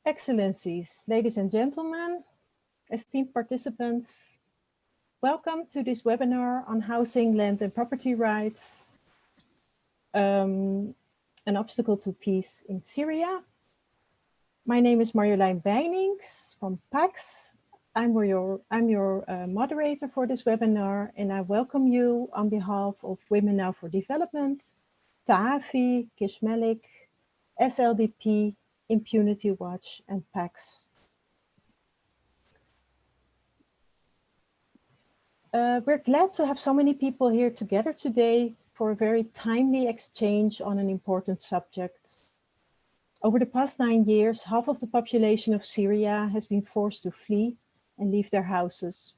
Excellencies, ladies and gentlemen, esteemed participants, welcome to this webinar on housing, land and property rights, an obstacle to peace in Syria. My name is Marjolein Beinings from PAX. I'm your moderator for this webinar, and I welcome you on behalf of Women Now for Development, Ta'afi, Kishmelik, SLDP, Impunity Watch, and PAX. We're glad to have so many people here together today for a very timely exchange on an important subject. Over the past 9 years, half of the population of Syria has been forced to flee and leave their houses.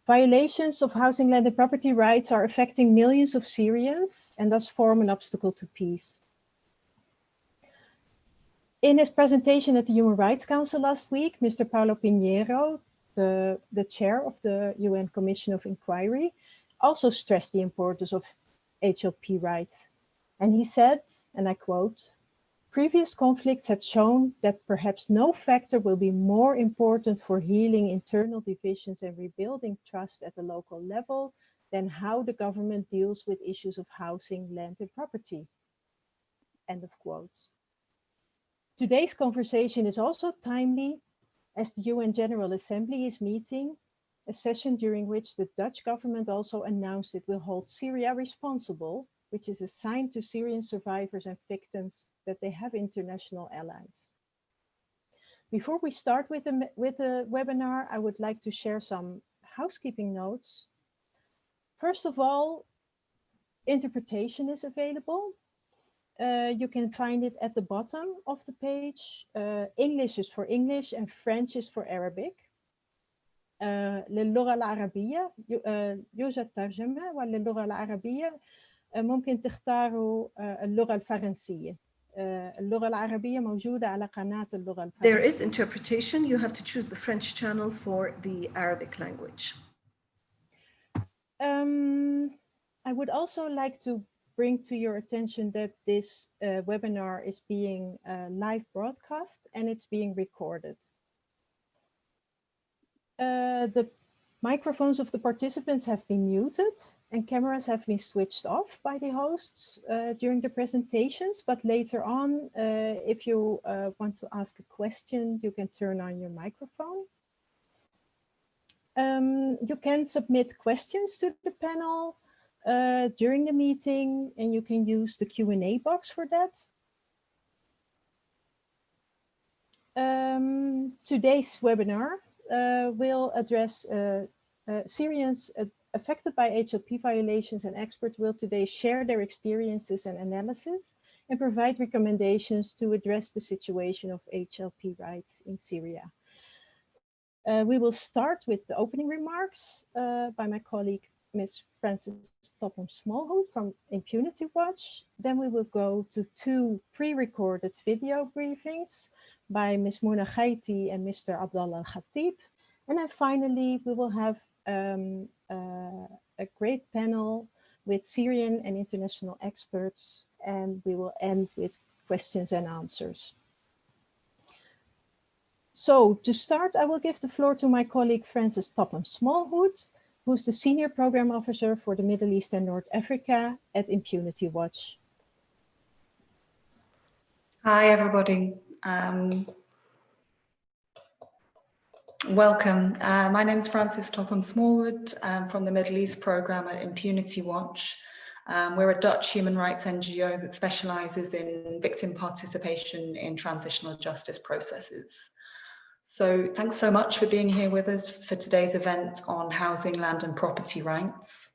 Violations of housing, land, and property rights are affecting millions of Syrians and thus form an obstacle to peace. In his presentation at the Human Rights Council last week, Mr. Paulo Pinheiro, the chair of the UN Commission of Inquiry, also stressed the importance of HLP rights. And he said, and I quote, "Previous conflicts have shown that perhaps no factor will be more important for healing internal divisions and rebuilding trust at the local level than how the government deals with issues of housing, land, and property." End of quote. Today's conversation is also timely as the UN General Assembly is meeting, a session during which the Dutch government also announced it will hold Syria responsible, which is a sign to Syrian survivors and victims that they have international allies. Before we start with the webinar, I would like to share some housekeeping notes. First of all, interpretation is available. You can find it at the bottom of the page. English is for English and French is for Arabic. للغة العربية يوجد ترجمة، وللغة العربية ممكن تختاروا اللغة الفرنسية. اللغة العربية موجودة على قناة اللغة الفرنسية. There is interpretation. You have to choose the French channel for the Arabic language. I would also like to bring to your attention that this webinar is being live broadcast and it's being recorded. The microphones of the participants have been muted and cameras have been switched off by the hosts during the presentations, but later on, if you want to ask a question, you can turn on your microphone. You can submit questions to the panel during the meeting, and you can use the Q&A box for that. Today's webinar will address Syrians affected by HLP violations, and experts will today share their experiences and analysis and provide recommendations to address the situation of HLP rights in Syria. We will start with the opening remarks by my colleague, Ms. Frances Topham-Smallwood from Impunity Watch. Then we will go to 2 pre-recorded video briefings by Ms. Mouna Khaity and Mr. Abdullah Khatib. And then finally, we will have a great panel with Syrian and international experts, and we will end with questions and answers. So to start, I will give the floor to my colleague, Frances Topham-Smallwood, who's the Senior Program Officer for the Middle East and North Africa at Impunity Watch. Hi, everybody. Welcome. My name is Frances Topham-Smallwood. I'm from the Middle East Program at Impunity Watch. We're a Dutch human rights NGO that specializes in victim participation in transitional justice processes. So thanks so much for being here with us for today's event on housing, land and property rights.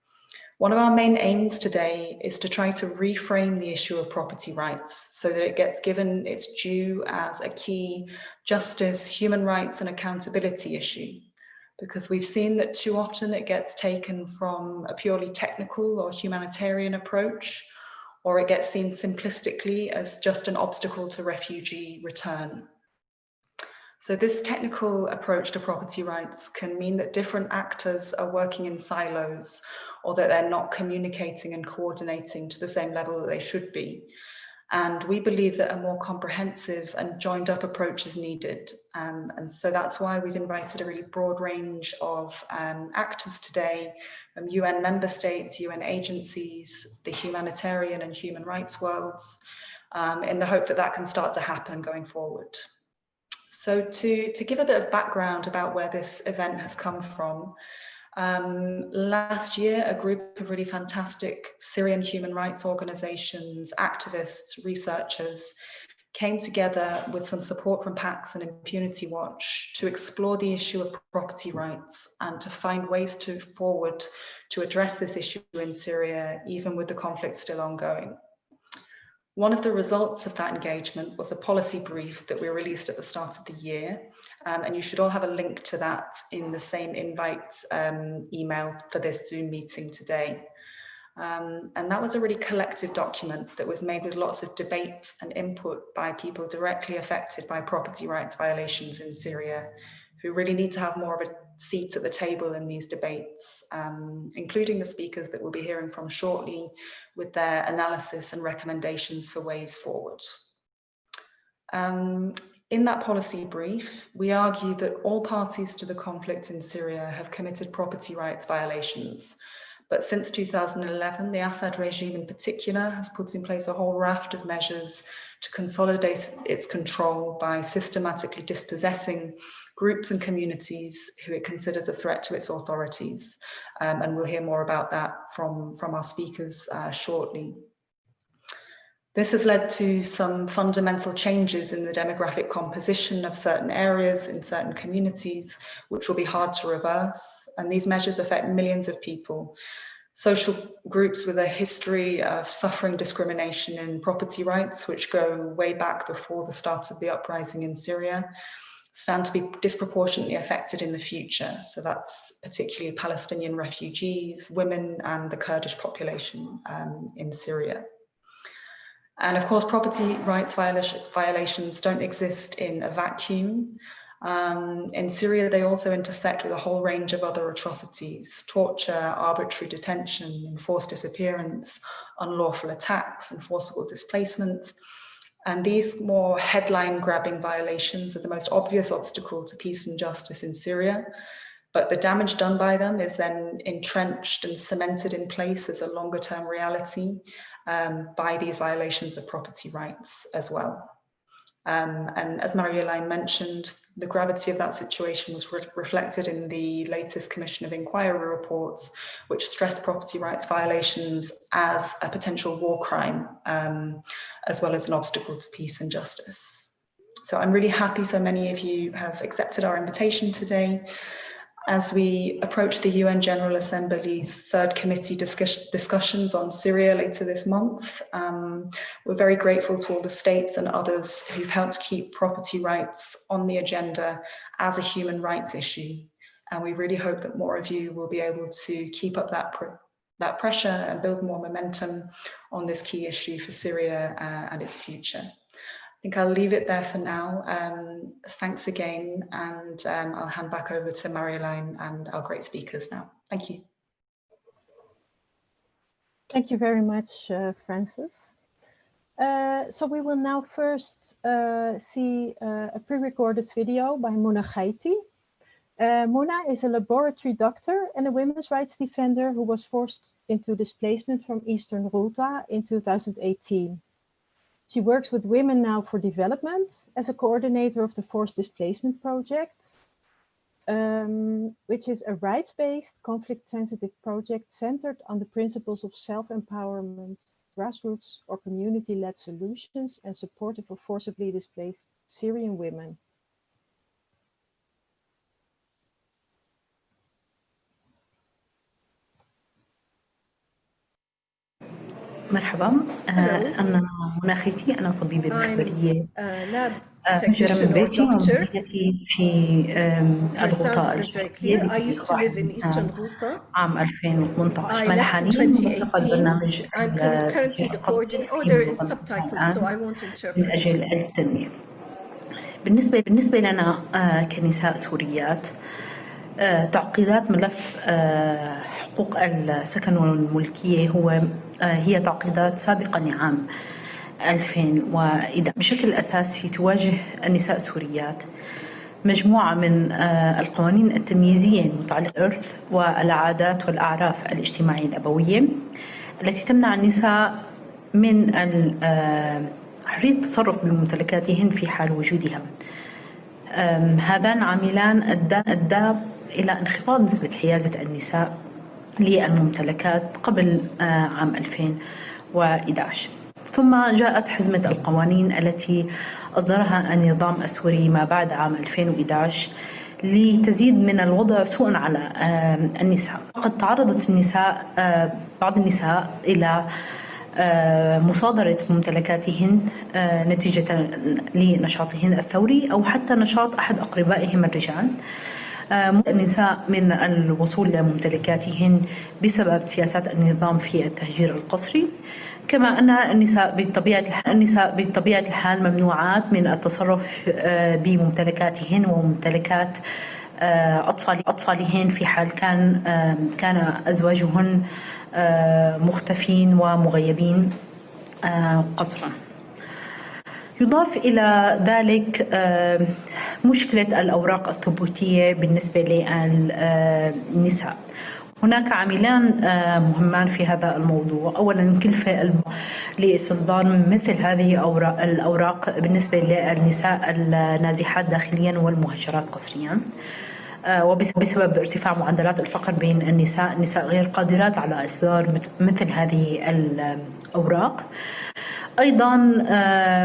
One of our main aims today is to try to reframe the issue of property rights so that it gets given its due as a key justice, human rights and accountability issue. Because we've seen that too often it gets taken from a purely technical or humanitarian approach, or it gets seen simplistically as just an obstacle to refugee return. So this technical approach to property rights can mean that different actors are working in silos, or that they're not communicating and coordinating to the same level that they should be. And we believe that a more comprehensive and joined up approach is needed. And so that's why we've invited a really broad range of actors today, from UN member states, UN agencies, the humanitarian and human rights worlds, in the hope that that can start to happen going forward. So to give a bit of background about where this event has come from, last year, a group of really fantastic Syrian human rights organizations, activists, researchers came together with some support from PAX and Impunity Watch to explore the issue of property rights and to find ways forward to address this issue in Syria, even with the conflict still ongoing. One of the results of that engagement was a policy brief that we released at the start of the year. And you should all have a link to that in the same invite email for this Zoom meeting today. And that was a really collective document that was made with lots of debate and input by people directly affected by property rights violations in Syria, who really need to have more of a seat at the table in these debates, including the speakers that we'll be hearing from shortly with their analysis and recommendations for ways forward. In that policy brief, we argue that all parties to the conflict in Syria have committed property rights violations. But since 2011, the Assad regime in particular has put in place a whole raft of measures to consolidate its control by systematically dispossessing groups and communities who it considers a threat to its authorities. And we'll hear more about that from our speakers shortly. This has led to some fundamental changes in the demographic composition of certain areas in certain communities, which will be hard to reverse. And these measures affect millions of people. Social groups with a history of suffering discrimination in property rights, which go way back before the start of the uprising in Syria, stand to be disproportionately affected in the future. So that's particularly Palestinian refugees, women, and the Kurdish population in Syria. And of course, property rights violations don't exist in a vacuum. In Syria, they also intersect with a whole range of other atrocities: torture, arbitrary detention, enforced disappearance, unlawful attacks, and forcible displacement. And these more headline-grabbing violations are the most obvious obstacle to peace and justice in Syria. But the damage done by them is then entrenched and cemented in place as a longer-term reality by these violations of property rights as well. And as Marie-Elaine mentioned, the gravity of that situation was reflected in the latest Commission of Inquiry reports, which stressed property rights violations as a potential war crime, as well as an obstacle to peace and justice. So I'm really happy so many of you have accepted our invitation today. As we approach the UN General Assembly's third committee discussions on Syria later this month, we're very grateful to all the states and others who've helped keep property rights on the agenda as a human rights issue. And we really hope that more of you will be able to keep up that pressure and build more momentum on this key issue for Syria and its future. I think I'll leave it there for now. Thanks again, and I'll hand back over to Marie-Elaine and our great speakers now. Thank you. Thank you very much, Frances. So we will now first see a pre-recorded video by Mouna Khaity. Mouna is a laboratory doctor and a women's rights defender who was forced into displacement from Eastern Ghouta in 2018. She works with Women Now for Development as a coordinator of the Forced Displacement Project, which is a rights-based, conflict-sensitive project centered on the principles of self-empowerment, grassroots or community-led solutions, and supportive of forcibly displaced Syrian women. مرحبا أنا مونا خيتي أنا طبيبة مخبرية مجرى من بيتي ومهنتي في الغوطاء الشرقية عام 2018 من حاليا منسق البرنامج من أجل التنمية. بالنسبة لنا كنساء سوريات تعقيدات ملف حقوق السكن والملكية هي تعقيدات سابقة نعم 2011 بشكل أساسي تواجه النساء السوريات مجموعة من القوانين التمييزية المتعلقة بالإرث والعادات والأعراف الاجتماعية الأبوية التي تمنع النساء من حرية التصرف بممتلكاتهن في حال وجودها. هذان عاملان أدى إلى انخفاض نسبة حيازة النساء للممتلكات قبل عام 2011. ثم جاءت حزمة القوانين التي أصدرها النظام السوري ما بعد عام 2011 لتزيد من الوضع سوءا على النساء. قد تعرضت بعض النساء إلى مصادرة ممتلكاتهن نتيجة لنشاطهن الثوري أو حتى نشاط أحد أقربائهم الرجال. النساء من الوصول لممتلكاتهن بسبب سياسات النظام في التهجير القسري، كما أن النساء بطبيعة الحال ممنوعات من التصرف بممتلكاتهن وممتلكات أطفالهن في حال كان أزواجهن مختفين ومغيبين قسرا. يضاف إلى ذلك مشكلة الأوراق الثبوتية بالنسبة للنساء. هناك عاملان مهمان في هذا الموضوع. أولا الكلفة لاستصدار مثل هذه الأوراق بالنسبة للنساء النازحات داخليا والمهجرات قسريا، وبسبب ارتفاع معدلات الفقر بين النساء غير قادرات على إصدار مثل هذه الأوراق. أيضا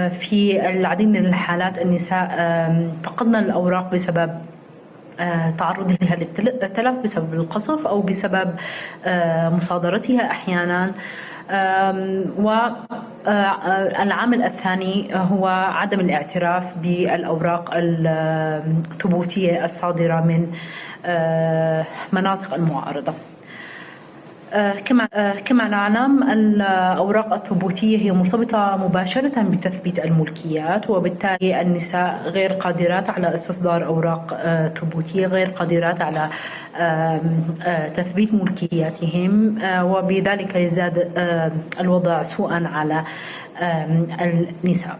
في العديد من الحالات النساء فقدن الأوراق بسبب تعرضها للتلف بسبب القصف أو بسبب مصادرتها أحيانا. والعامل الثاني هو عدم الاعتراف بالأوراق الثبوتية الصادرة من مناطق المعارضة. كما نعلم الأوراق الثبوتية هي مرتبطة مباشرة بتثبيت الملكيات، وبالتالي النساء غير قادرات على استصدار أوراق ثبوتية، غير قادرات على تثبيت ملكياتهم، وبذلك يزداد الوضع سوءا على النساء.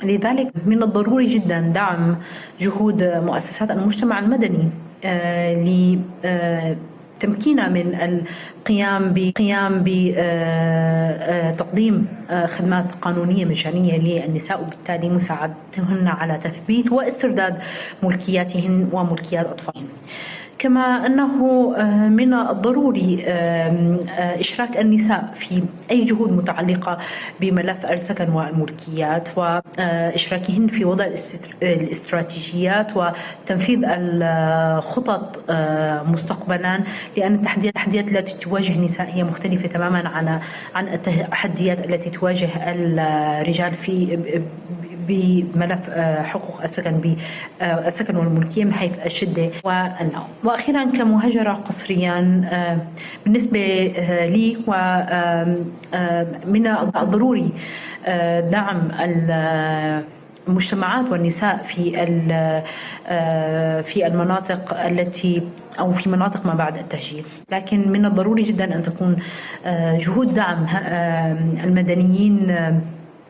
لذلك من الضروري جدا دعم جهود مؤسسات المجتمع المدني تمكيننا من القيام بتقديم خدمات قانونية مجانية للنساء، وبالتالي مساعدتهن على تثبيت واسترداد ملكياتهن وملكيات أطفالهن. كما أنه من الضروري إشراك النساء في أي جهود متعلقة بملف السكن والملكيات، وإشراكهن في وضع الاستراتيجيات وتنفيذ الخطط مستقبلا، لأن التحديات التي تواجه النساء هي مختلفة تماما عن التحديات التي تواجه الرجال بملف حقوق السكن والملكية من حيث الشدة والنوع. وأخيرا كمهاجرة قسريا بالنسبة لي من الضروري دعم المجتمعات والنساء في المناطق أو في مناطق ما بعد التهجير، لكن من الضروري جدا أن تكون جهود دعم المدنيين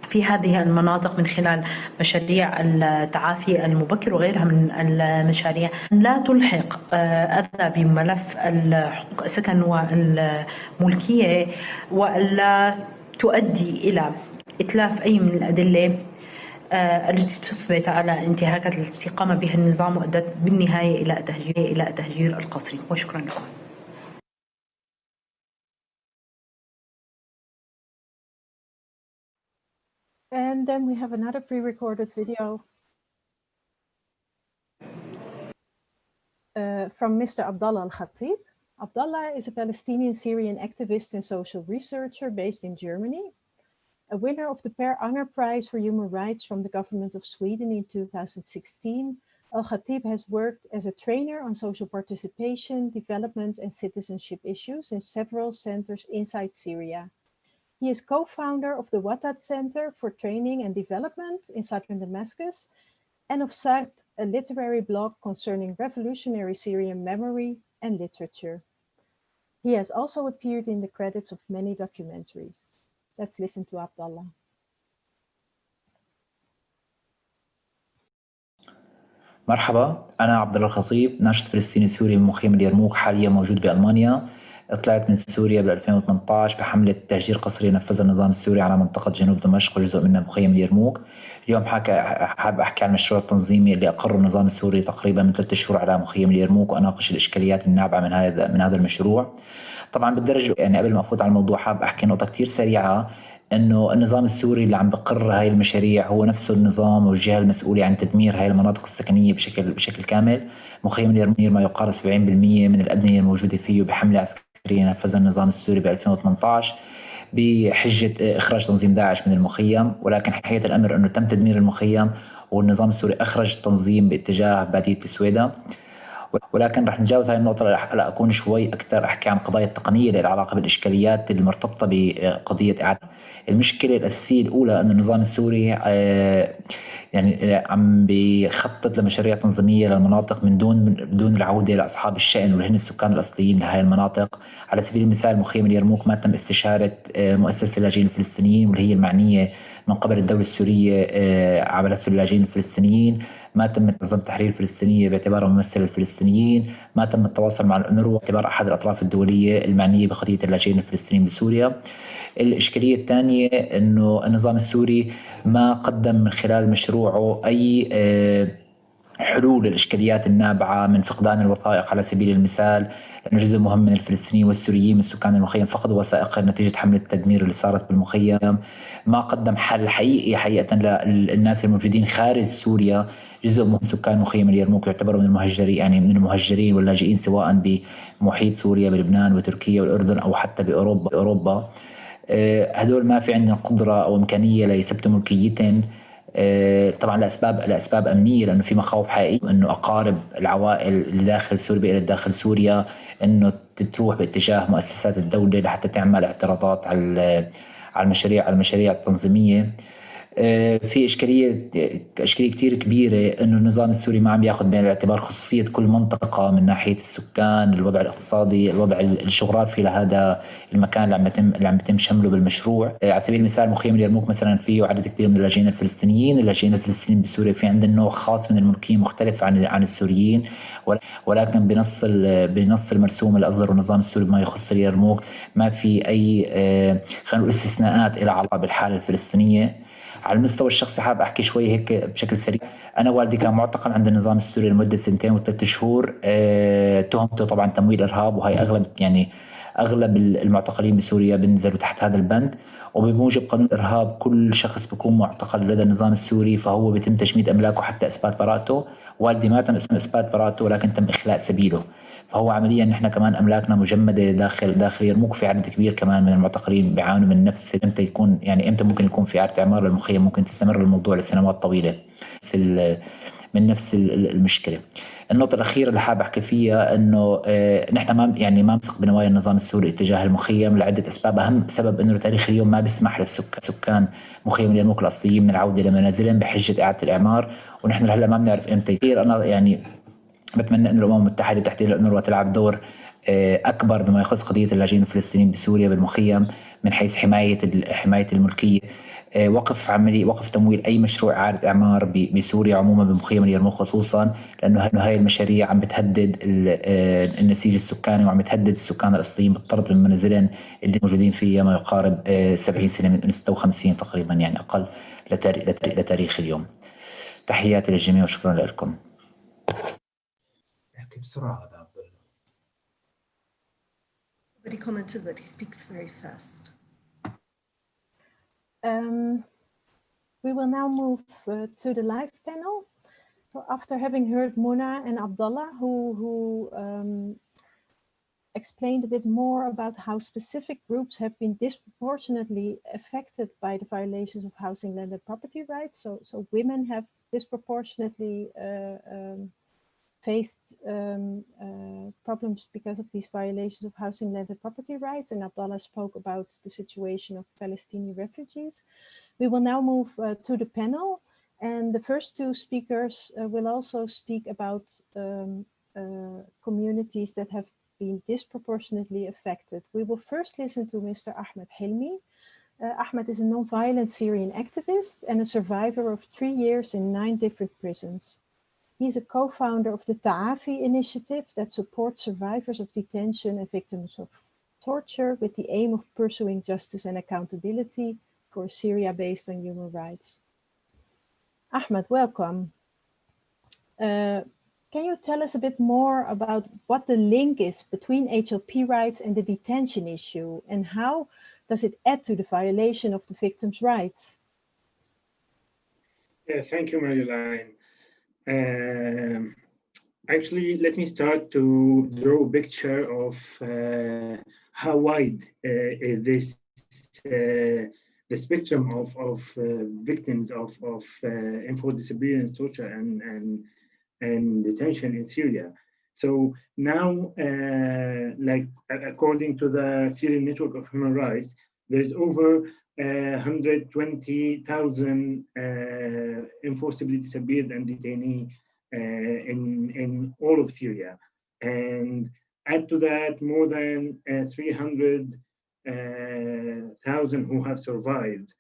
في هذه المناطق من خلال مشاريع التعافي المبكر وغيرها من المشاريع، لا تلحق أذى بملف حقوق السكن والملكية، ولا تؤدي إلى إتلاف أي من الأدلة التي تثبت على انتهاكات التي قام بها النظام وأدت بالنهاية إلى التهجير القسري. وشكرا لكم. And then we have another pre-recorded video from Mr. Abdullah Khatib. Abdullah is a Palestinian Syrian activist and social researcher based in Germany. A winner of the Per Anger Prize for Human Rights from the government of Sweden in 2016, Al-Khatib has worked as a trainer on social participation, development and citizenship issues in several centers inside Syria. He is co-founder of the Watat Center for Training and Development in southern Damascus and of Sart, a literary blog concerning revolutionary Syrian memory and literature. He has also appeared in the credits of many documentaries. Let's listen to Abdullah. مرحبا، أنا عبدالله الخطيب، ناشط فلسطيني سوري من مخيم اليرموك، حاليا موجود بألمانيا. طلعت من سوريا بال 2018 بحملة تهجير قسري نفذها النظام السوري على منطقة جنوب دمشق وجزء منها مخيم اليرموك. اليوم حابب أحكي عن المشروع التنظيمي اللي أقره النظام السوري تقريبا من 3 شهور على مخيم اليرموك، وأناقش الإشكاليات النابعة من هذا المشروع. طبعا بالدرجة يعني قبل ما أفوت على الموضوع حابب أحكي نقطة كتير سريعة، انه النظام السوري اللي عم بقر هاي المشاريع هو نفسه النظام والجهه المسؤوله عن تدمير هاي المناطق السكنيه بشكل كامل. مخيم اليرموك ما يقارب 70% من الابنيه الموجوده فيه بحمله عسكريه نفذها النظام السوري ب 2018 بحجه اخراج تنظيم داعش من المخيم، ولكن حقيقه الامر انه تم تدمير المخيم والنظام السوري اخرج تنظيم باتجاه باديه سويدا. ولكن رح نتجاوز هاي النقطة لأكون شوي أكثر أحكي عن قضايا التقنية اللي العلاقة بالإشكاليات المرتبطة بقضية إعادة. المشكلة الأساسية الأولى أن النظام السوري يعني عم بيخطط لمشاريع تنظيمية للمناطق من دون العودة لأصحاب الشأن واللي هن السكان الأصليين لهذه المناطق. على سبيل المثال مخيم اليرموك ما تم استشارة مؤسسة اللاجئين الفلسطينيين واللي هي المعنية من قبل الدولة السورية على ملف اللاجئين الفلسطينيين. ما تم تنظيم التحرير الفلسطينية باعتباره ممثل الفلسطينيين. ما تم التواصل مع الأونروا باعتبار أحد الأطراف الدولية المعنية بقضية اللاجئين الفلسطينيين بسوريا. الإشكالية الثانية أنه النظام السوري ما قدم من خلال مشروعه أي حلول للإشكاليات النابعة من فقدان الوثائق. على سبيل المثال أن جزء مهم من الفلسطينيين والسوريين من سكان المخيم فقدوا وثائقهم نتيجة حملة التدمير اللي صارت بالمخيم. ما قدم حل حقيقة للناس الموجودين خارج سوريا. جزء من سكان مخيم اليرموك يعتبروا من المهجرين، يعني من المهجرين واللاجئين سواء بمحيط سوريا بلبنان وتركيا والأردن أو حتى بأوروبا. هدول ما في عندنا قدرة أو إمكانية ليثبتوا ملكيتهم، طبعا لأسباب أمنية، لأنه في مخاوف حقيقية أنه أقارب العوائل اللي داخل سوريا إلى داخل سوريا أنه تروح باتجاه مؤسسات الدولة لحتى تعمل اعتراضات على المشاريع التنظيمية. في إشكالية كتير كبيرة إنه النظام السوري ما عم ياخذ بعين الاعتبار خصوصية كل منطقة من ناحية السكان، الوضع الاقتصادي، الوضع الجغرافي لهذا المكان اللي عم بيتم شمله بالمشروع. على سبيل المثال مخيم اليرموك مثلا فيه عدد كبير من اللاجئين الفلسطينيين بسوريا في عندنا نوع خاص من الملكية مختلف عن السوريين، ولكن بنص المرسوم اللي أصدره النظام السوري بما يخص اليرموك ما في أي خلينا نقول استثناءات إلى علاقة بالحالة الفلسطينية. على المستوى الشخصي حاب احكي شوي هيك بشكل سريع. انا والدي كان معتقل عند النظام السوري لمده 2 و3 شهور، تهمته طبعا تمويل ارهاب، وهي اغلب المعتقلين بسوريا بينزلوا تحت هذا البند. وبموجب قانون الارهاب كل شخص بيكون معتقل لدى النظام السوري فهو بيتم تجميد املاكه حتى اثبات براءته. والدي ما تم اثبات براءته ولكن تم اخلاء سبيله، فهو عمليا نحن كمان املاكنا مجمده داخل يرموك. في عدد كبير كمان من المعتقلين بيعانوا من نفس امتى ممكن يكون في اعاده اعمار للمخيم، ممكن تستمر الموضوع لسنوات طويله من نفس المشكله. النقطة الأخيرة اللي حاب أحكي فيها إنه نحن ما نثق بنوايا النظام السوري اتجاه المخيم لعدة أسباب. أهم سبب إنه تاريخ اليوم ما بيسمح للسكان مخيم اليرموك الأصليين من العودة لمنازلهم بحجة إعادة الإعمار، ونحن لهلا ما بنعرف إمتى يصير. أنا بتمنى أن الأمم المتحدة تحديدا الأونروا تلعب دور أكبر بما يخص قضية اللاجئين الفلسطينيين بسوريا بالمخيم من حيث حماية الملكية. وقف تمويل أي مشروع إعادة إعمار بسوريا عموما بمخيم اليرموك خصوصا، لأنه هاي المشاريع عم بتهدد النسيج السكاني وعم بتهدد السكان الأصليين بالطرد من منازلهم اللي موجودين فيها ما يقارب 70 سنة من 56 تقريبا، يعني أقل لتاريخ اليوم. تحياتي للجميع وشكرا لكم. بسرعة هذا عبد الله. Somebody commented that he speaks very fast. We will now move to the live panel. So after having heard Mouna and Abdullah, who explained a bit more about how specific groups have been disproportionately affected by the violations of housing, land and property rights. So women have disproportionately faced problems because of these violations of housing, land and property rights. And Abdullah spoke about the situation of Palestinian refugees. We will now move to the panel. And the first two speakers will also speak about communities that have been disproportionately affected. We will first listen to Mr. Ahmed Hilmi. Ahmed is a non-violent Syrian activist and a survivor of 3 years in 9 different prisons. He's a co-founder of the Ta'afi initiative that supports survivors of detention and victims of torture with the aim of pursuing justice and accountability for Syria based on human rights. Ahmed, welcome. Can you tell us a bit more about what the link is between HLP rights and the detention issue, and how does it add to the violation of the victims' rights? Thank you, Marilyn. Actually, let me start to draw a picture of how wide the spectrum of victims of enforced disappearance, torture, and detention in Syria. So now, like according to the Syrian Network of Human Rights, there's over 120,000 enforcedly disappeared and detainee in all of Syria, and add to that more than 300,000 who have survived.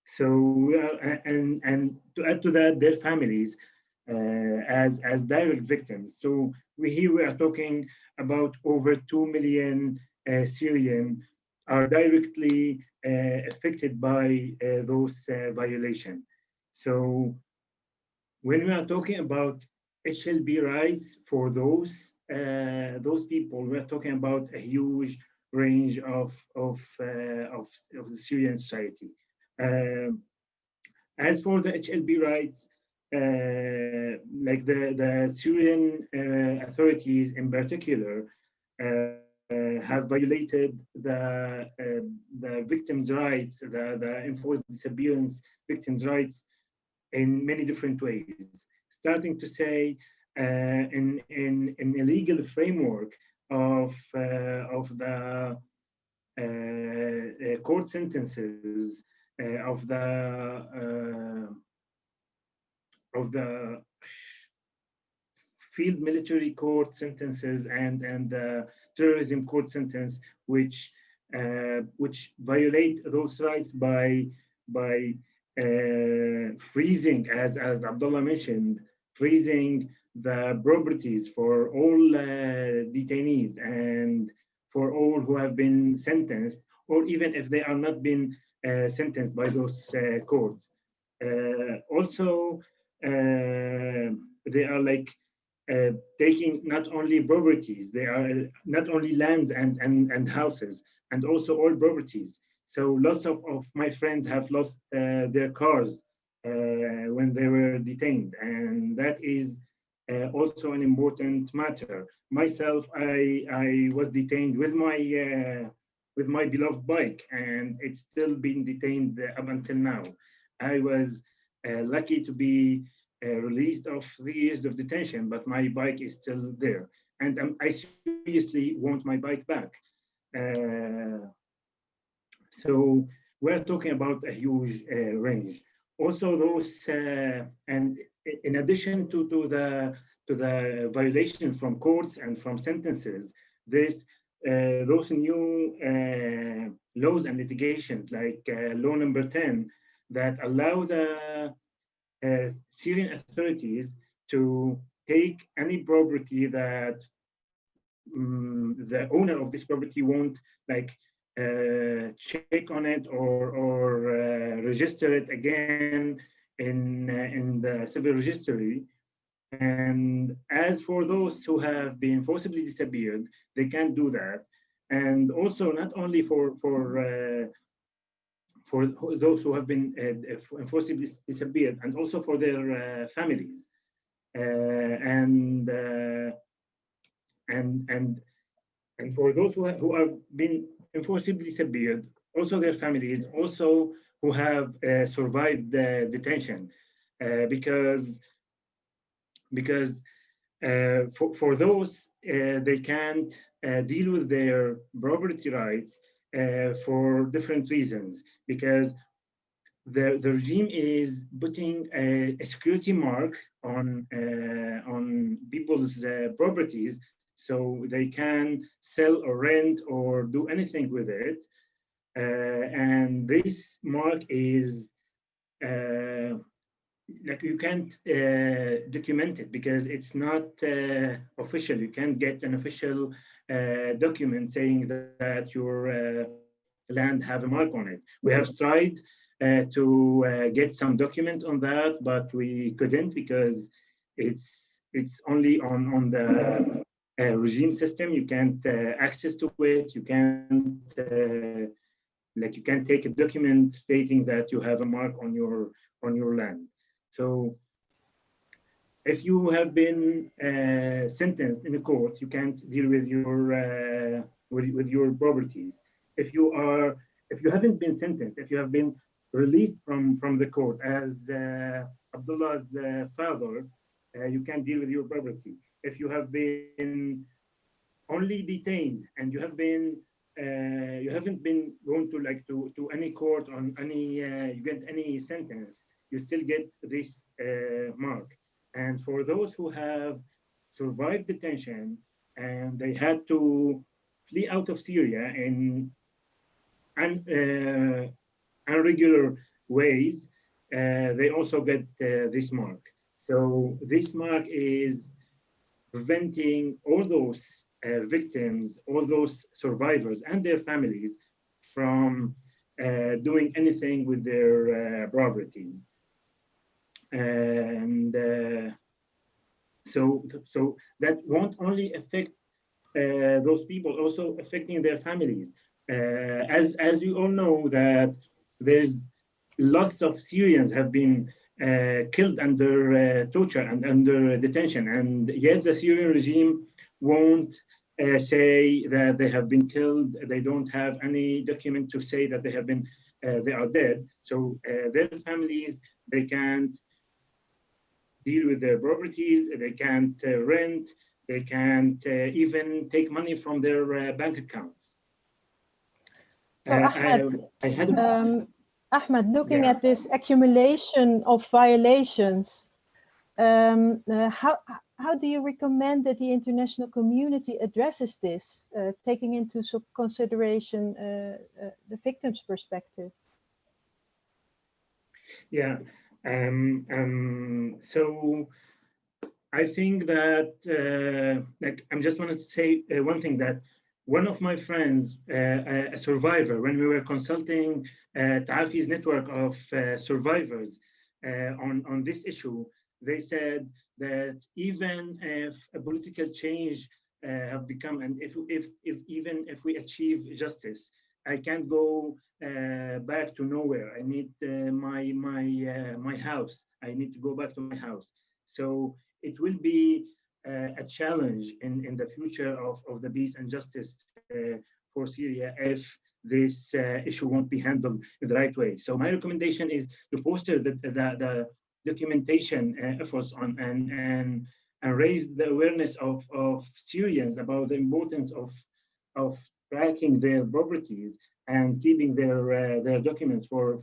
So we are, and to add to that, their families as direct victims. So we are talking about over 2 million Syrian are directly affected by those violations. So when we are talking about HLB rights for those people, we are talking about a huge range of the Syrian society. As for the HLB rights, like the Syrian authorities in particular have violated the victims' rights, the enforced disappearance victims' rights in many different ways, starting to say in a legal framework of the court sentences of the field military court sentences and the terrorism court sentence, which violate those rights by freezing, as Abdullah mentioned, freezing the properties for all detainees and for all who have been sentenced, or even if they are not been sentenced by those courts. Also, they are like taking not only properties, they are not only lands and houses, and also all properties. So lots of my friends have lost their cars when they were detained, and that is also an important matter. Myself, I was detained with my beloved bike, and it's still been detained up until now. I was lucky to be released of 3 years of detention, but my bike is still there, and I seriously want my bike back. So we're talking about a huge range. Also, those and in addition to the violation from courts and from sentences, there's those new laws and litigations like law number 10 that allow the Syrian authorities to take any property that the owner of this property won't like check on it or register it again in the civil registry. And as for those who have been forcibly disappeared, they can't do that. And also not only for those who have been forcibly disappeared, and also for their families, and for those who have been forcibly disappeared, also their families, also who have survived the detention, because for those they can't deal with their property rights for different reasons, because the regime is putting a security mark on people's properties, so they can sell or rent or do anything with it. And this mark is like you can't document it because it's not official. You can't get an official document saying that your land have a mark on it. We have tried to get some document on that, but we couldn't because it's only on the regime system. You can't access to it. You can't you can't take a document stating that you have a mark on your land. So if you have been sentenced in a court, you can't deal with your properties. If you haven't been sentenced, if you have been released from the court as Abdullah's father, you can't deal with your property. If you have been only detained and you haven't been going to any court on any you get any sentence, you still get this mark. And for those who have survived detention and they had to flee out of Syria in irregular ways, they also get this mark. So this mark is preventing all those victims, all those survivors and their families from doing anything with their properties. And so that won't only affect those people, also affecting their families. As you all know, that there's lots of Syrians have been killed under torture and under detention, and yet the Syrian regime won't say that they have been killed. They don't have any document to say that they have been they are dead. So their families, they can't deal with their properties, they can't rent, they can't even take money from their bank accounts. So Ahmed, looking at this accumulation of violations, how do you recommend that the international community addresses this, taking into consideration the victim's perspective? Yeah, so I think that I just wanted to say one thing, that one of my friends, a survivor, when we were consulting Ta'afi's network of survivers on this issue, they said that even if a political change have become, and even if we achieve justice, I can't go back to nowhere. I need my house. I need to go back to my house. So it will be a challenge in the future of the peace and justice for Syria if this issue won't be handled in the right way. So my recommendation is to foster the documentation efforts on and raise the awareness of Syrians about the importance of tracking their properties and keeping their documents for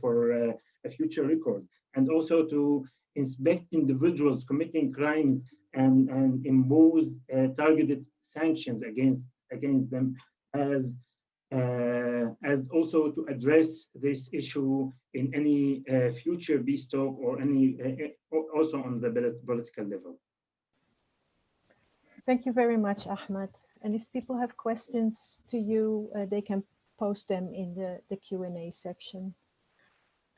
a future record, and also to inspect individuals committing crimes and impose targeted sanctions against them, as also to address this issue in any future peace talk or also on the political level. Thank you very much, Ahmed. And if people have questions to you, they can post them in the Q&A section.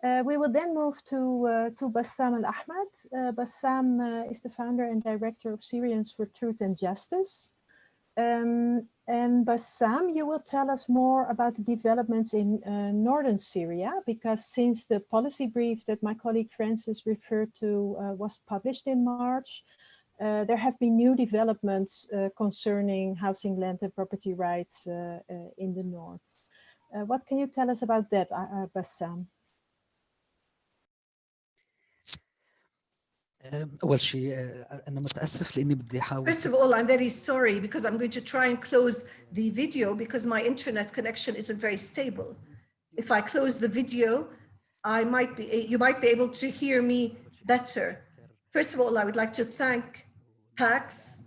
We will then move to Bassam Al-Ahmed. Bassam is the founder and director of Syrians for Truth and Justice. And Bassam, you will tell us more about the developments in northern Syria, because since the policy brief that my colleague Francis referred to was published in March, there have been new developments concerning housing, land and property rights in the north. What can you tell us about that, Bassam? First of all, I'm very sorry because I'm going to try and close the video because my internet connection isn't very stable. If I close the video, you might be able to hear me better. First of all, I would like to thank PAX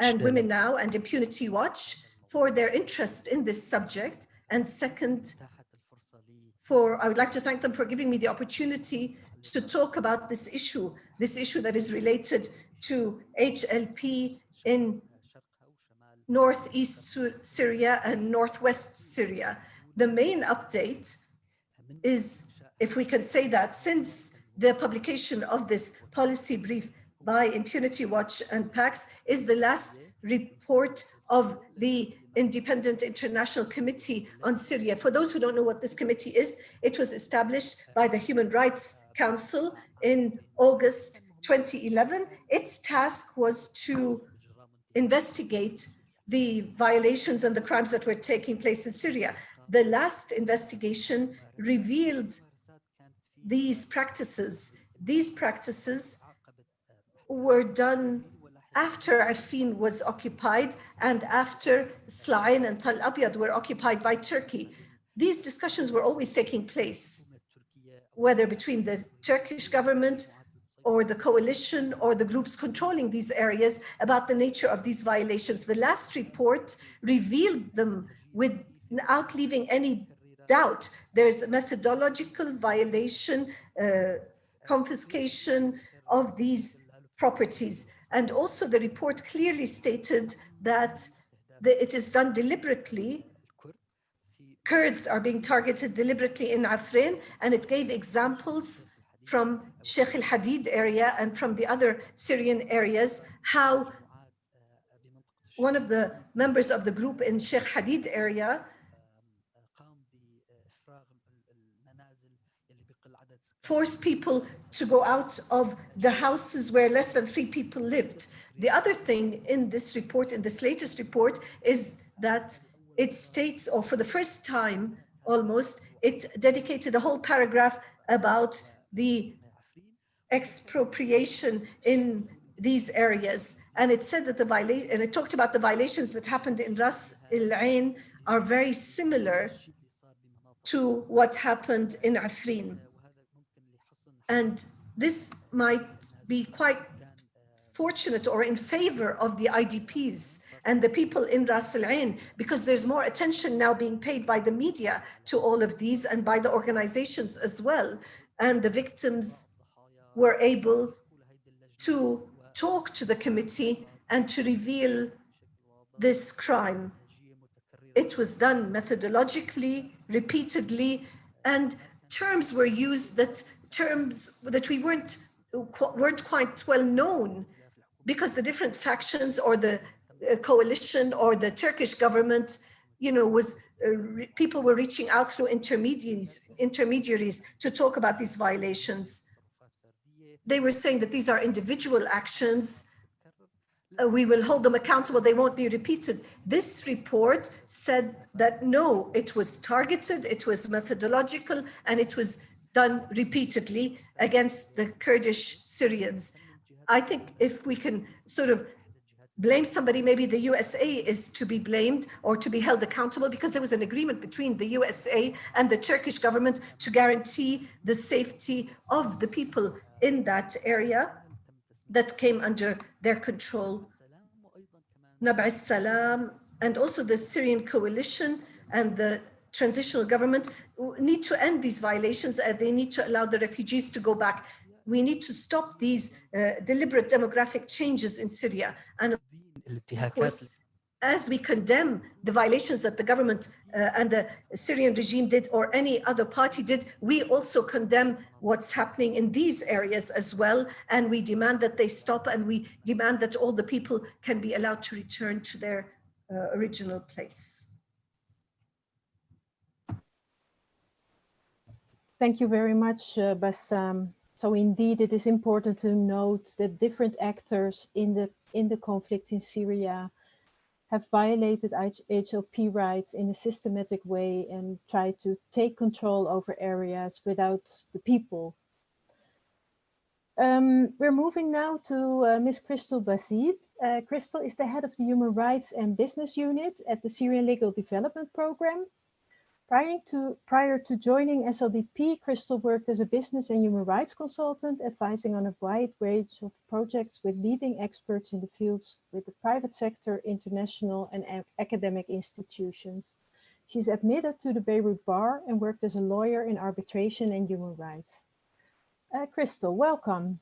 and Women Now and Impunity Watch for their interest in this subject. And second, I would like to thank them for giving me the opportunity to talk about this issue that is related to HLP in northeast Syria and northwest Syria. The main update is, if we can say that, since the publication of this policy brief by Impunity Watch and PAX, is the last report of the Independent International Committee on Syria. For those who don't know what this committee is, it was established by the Human Rights Council in August 2011. Its task was to investigate the violations and the crimes that were taking place in Syria. The last investigation revealed these practices. These practices were done after Afrin was occupied and after Slain and Tal Abyad were occupied by Turkey. These discussions were always taking place, whether between the Turkish government or the coalition or the groups controlling these areas, about the nature of these violations. The last report revealed them without leaving any doubt. There's a methodological violation, confiscation of these properties. And also the report clearly stated that it is done deliberately. Kurds are being targeted deliberately in Afrin, and it gave examples from Sheikh al-Hadid area and from the other Syrian areas, how one of the members of the group in Sheikh Hadid area forced people to go out of the houses where less than 3 people lived. The other thing in this report, in this latest report, is that it states, or for the first time almost, it dedicated a whole paragraph about the expropriation in these areas. And it said that and it talked about the violations that happened in Ras Al Ain are very similar to what happened in Afrin. And this might be quite fortunate or in favor of the IDPs and the people in Ras Al Ain, because there's more attention now being paid by the media to all of these and by the organizations as well. And the victims were able to talk to the committee and to reveal this crime. It was done methodologically, repeatedly, and terms were used that we weren't quite well known, because the different factions or the coalition or the Turkish government, people were reaching out through intermediaries to talk about these violations. They were saying that these are individual actions. We will hold them accountable. They won't be repeated. This report said that no, it was targeted, it was methodological, and it was done repeatedly against the Kurdish Syrians. I think if we can sort of blame somebody, maybe the USA is to be blamed or to be held accountable, because there was an agreement between the USA and the Turkish government to guarantee the safety of the people in that area that came under their control. Nab' al-Salam and also the Syrian coalition and the transitional government need to end these violations. They need to allow the refugees to go back. We need to stop these deliberate demographic changes in Syria. And of course, as we condemn the violations that the government and the Syrian regime did, or any other party did, we also condemn what's happening in these areas as well. And we demand that they stop, and we demand that all the people can be allowed to return to their original place. Thank you very much, Bassam. So indeed, it is important to note that different actors in the conflict in Syria have violated HLP rights in a systematic way and tried to take control over areas without the people. We're moving now to Ms. Crystal Basid. Crystal is the head of the Human Rights and Business Unit at the Syrian Legal Development Program. Prior to joining SLDP, Crystal worked as a business and human rights consultant, advising on a wide range of projects with leading experts in the fields with the private sector, international and academic institutions. She's admitted to the Beirut Bar and worked as a lawyer in arbitration and human rights. Crystal, welcome.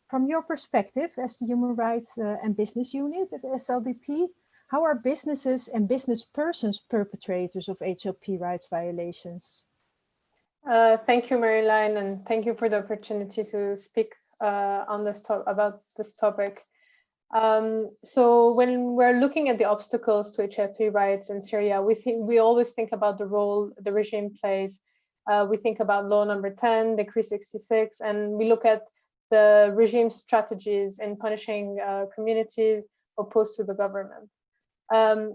From your perspective as the Human Rights and Business Unit at SLDP, how are businesses and business persons perpetrators of HLP rights violations? Thank you, Maryline, and thank you for the opportunity to speak on this about this topic. So when we're looking at the obstacles to HLP rights in Syria, we always think about the role the regime plays. We think about Law Number 10, Decree 66, and we look at the regime's strategies in punishing communities opposed to the government.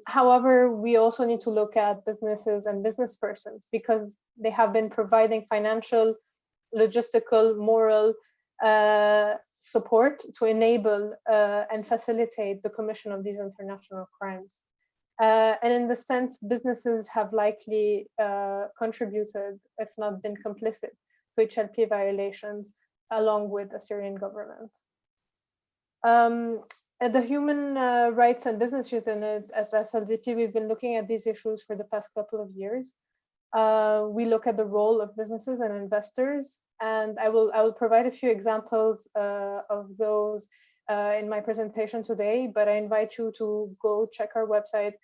However, we also need to look at businesses and business persons because they have been providing financial, logistical, moral support to enable and facilitate the commission of these international crimes. And in this sense, businesses have likely contributed, if not been complicit, to HLP violations along with the Syrian government. At the Human Rights and Business Unit at SLDP, we've been looking at these issues for the past couple of years. We look at the role of businesses and investors, and I will provide a few examples of those in my presentation today, but I invite you to go check our website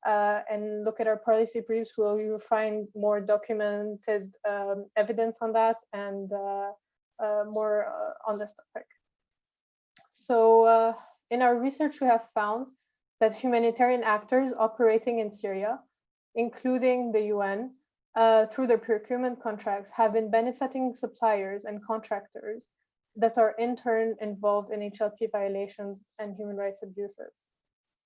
and look at our policy briefs where you will find more documented evidence on that and more on this topic. So in our research, we have found that humanitarian actors operating in Syria, including the UN, through their procurement contracts, have been benefiting suppliers and contractors that are in turn involved in HLP violations and human rights abuses.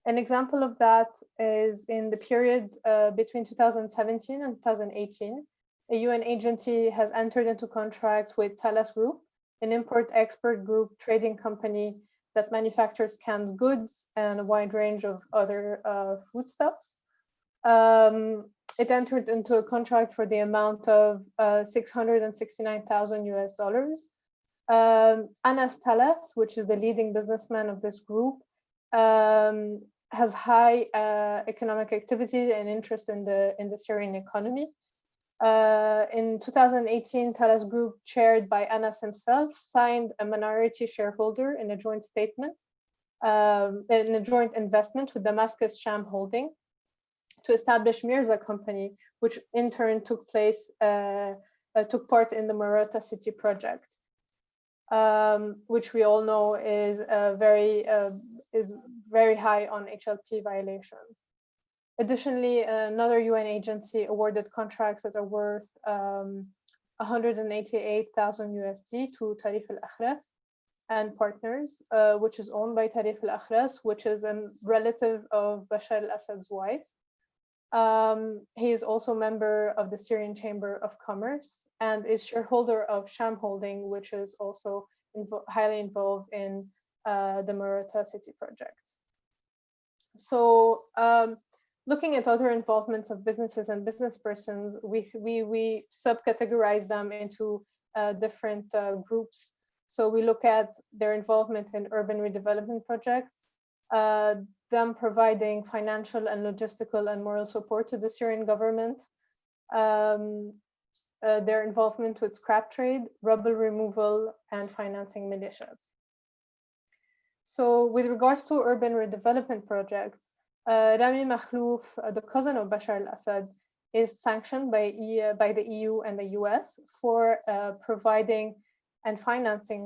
An example of that is in the period between 2017 and 2018, a UN agency has entered into contract with Talas Group, an import-export group trading company that manufactures canned goods and a wide range of other foodstuffs. It entered into a contract for the amount of $669,000 US. Anas Talas, which is the leading businessman of this group, has high economic activity and interest in the Syrian economy. In 2018, Talas Group, chaired by Anas himself, signed a minority shareholder in a joint statement, in a joint investment with Damascus Sham Holding to establish Mirza Company, which in turn took part in the Marota City project, which we all know is very high on HLP violations. Additionally, another UN agency awarded contracts that are worth 188,000 USD to Tarif al-Akhras and partners, which is owned by Tarif al-Akhras, which is a relative of Bashar al-Assad's wife. He is also a member of the Syrian Chamber of Commerce and is shareholder of Sham Holding, which is also highly involved in the Marota City project. So looking at other involvements of businesses and business persons, we subcategorize them into different groups. So we look at their involvement in urban redevelopment projects, them providing financial and logistical and moral support to the Syrian government, their involvement with scrap trade, rubble removal, and financing militias. So with regards to urban redevelopment projects, Rami Makhlouf, the cousin of Bashar al-Assad, is sanctioned by the EU and the US for providing and financing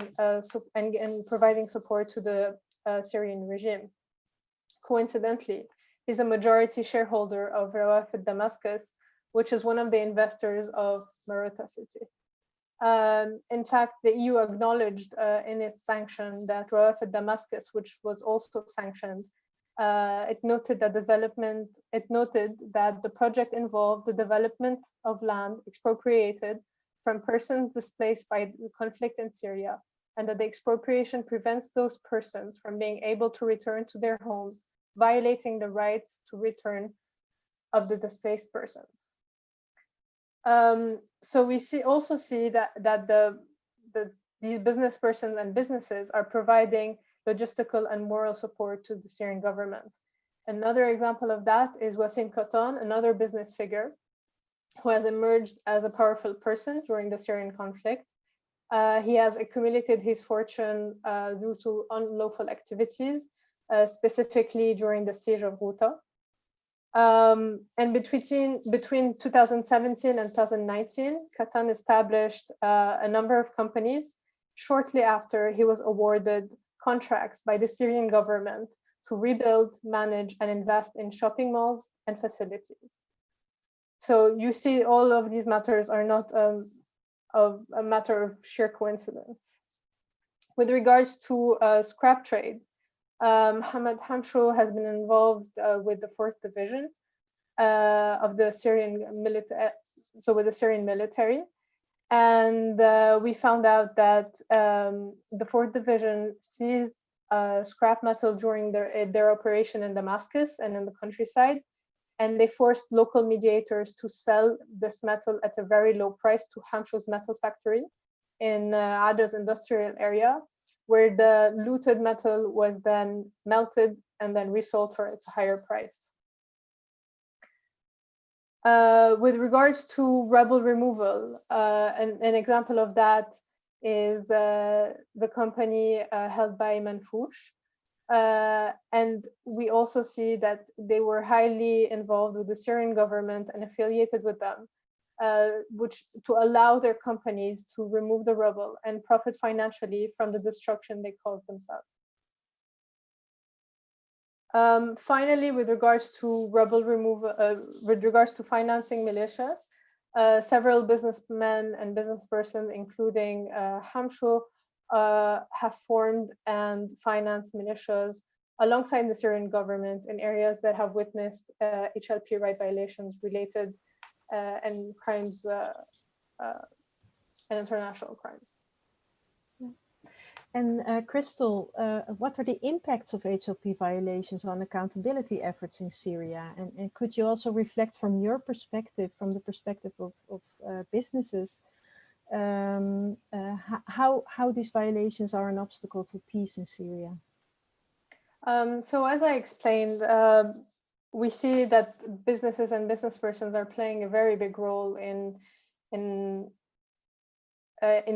and providing support to the Syrian regime. Coincidentally, he's a majority shareholder of Rawafid Damascus, which is one of the investors of Marota City. In fact, the EU acknowledged in its sanction that Rawafid Damascus, which was also sanctioned, it noted that the project involved the development of land expropriated from persons displaced by the conflict in Syria, and that the expropriation prevents those persons from being able to return to their homes, violating the rights to return of the displaced persons. So we also see that these business persons and businesses are providing logistical and moral support to the Syrian government. Another example of that is Wasim Katan, another business figure who has emerged as a powerful person during the Syrian conflict. He has accumulated his fortune due to unlawful activities, specifically during the siege of Ghouta. And between 2017 and 2019, Katan established a number of companies. Shortly after, he was awarded contracts by the Syrian government to rebuild, manage, and invest in shopping malls and facilities. So you see, all of these matters are not of a matter of sheer coincidence. With regards to scrap trade, Hamad Hamsho has been involved with the 4th Division of the Syrian military, so with the Syrian military. And we found out that the 4th Division seized scrap metal during their operation in Damascus and in the countryside. And they forced local mediators to sell this metal at a very low price to Hamsho's metal factory in Ada's industrial area, where the looted metal was then melted and then resold for a higher price. With regards to rebel removal, an example of that is the company held by Manfouch. And we also see that they were highly involved with the Syrian government and affiliated with them, which to allow their companies to remove the rebel and profit financially from the destruction they caused themselves. Finally, with regards to rebel removal, with regards to financing militias, several businessmen and businesspersons, including Hamsho, have formed and financed militias alongside the Syrian government in areas that have witnessed HLP right violations related and crimes and international crimes. And Crystal, what are the impacts of HLP violations on accountability efforts in Syria? And could you also reflect from your perspective, from the perspective of businesses, how these violations are an obstacle to peace in Syria? So as I explained, we see that businesses and business persons are playing a very big role in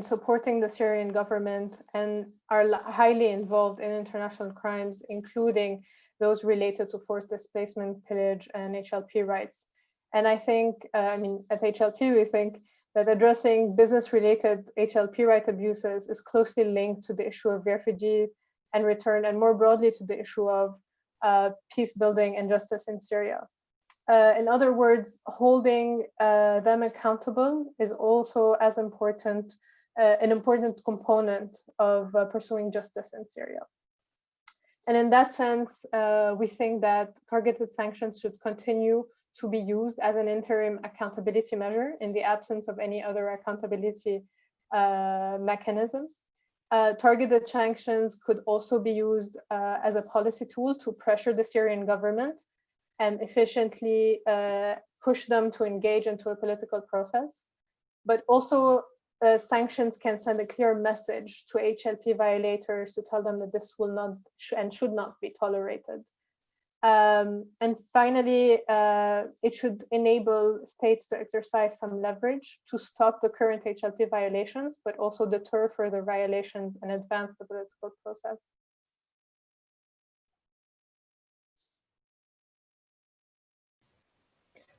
supporting the Syrian government and are highly involved in international crimes, including those related to forced displacement, pillage, and HLP rights. And I think, at HLP, we think that addressing business-related HLP right abuses is closely linked to the issue of refugees and return, and more broadly to the issue of peace building and justice in Syria. In other words, holding them accountable is also as important, an important component of pursuing justice in Syria. And in that sense, we think that targeted sanctions should continue to be used as an interim accountability measure in the absence of any other accountability mechanism. Targeted sanctions could also be used as a policy tool to pressure the Syrian government and efficiently push them to engage into a political process. But also sanctions can send a clear message to HLP violators to tell them that this will not and should not be tolerated. And finally, it should enable states to exercise some leverage to stop the current HLP violations, but also deter further violations and advance the political process.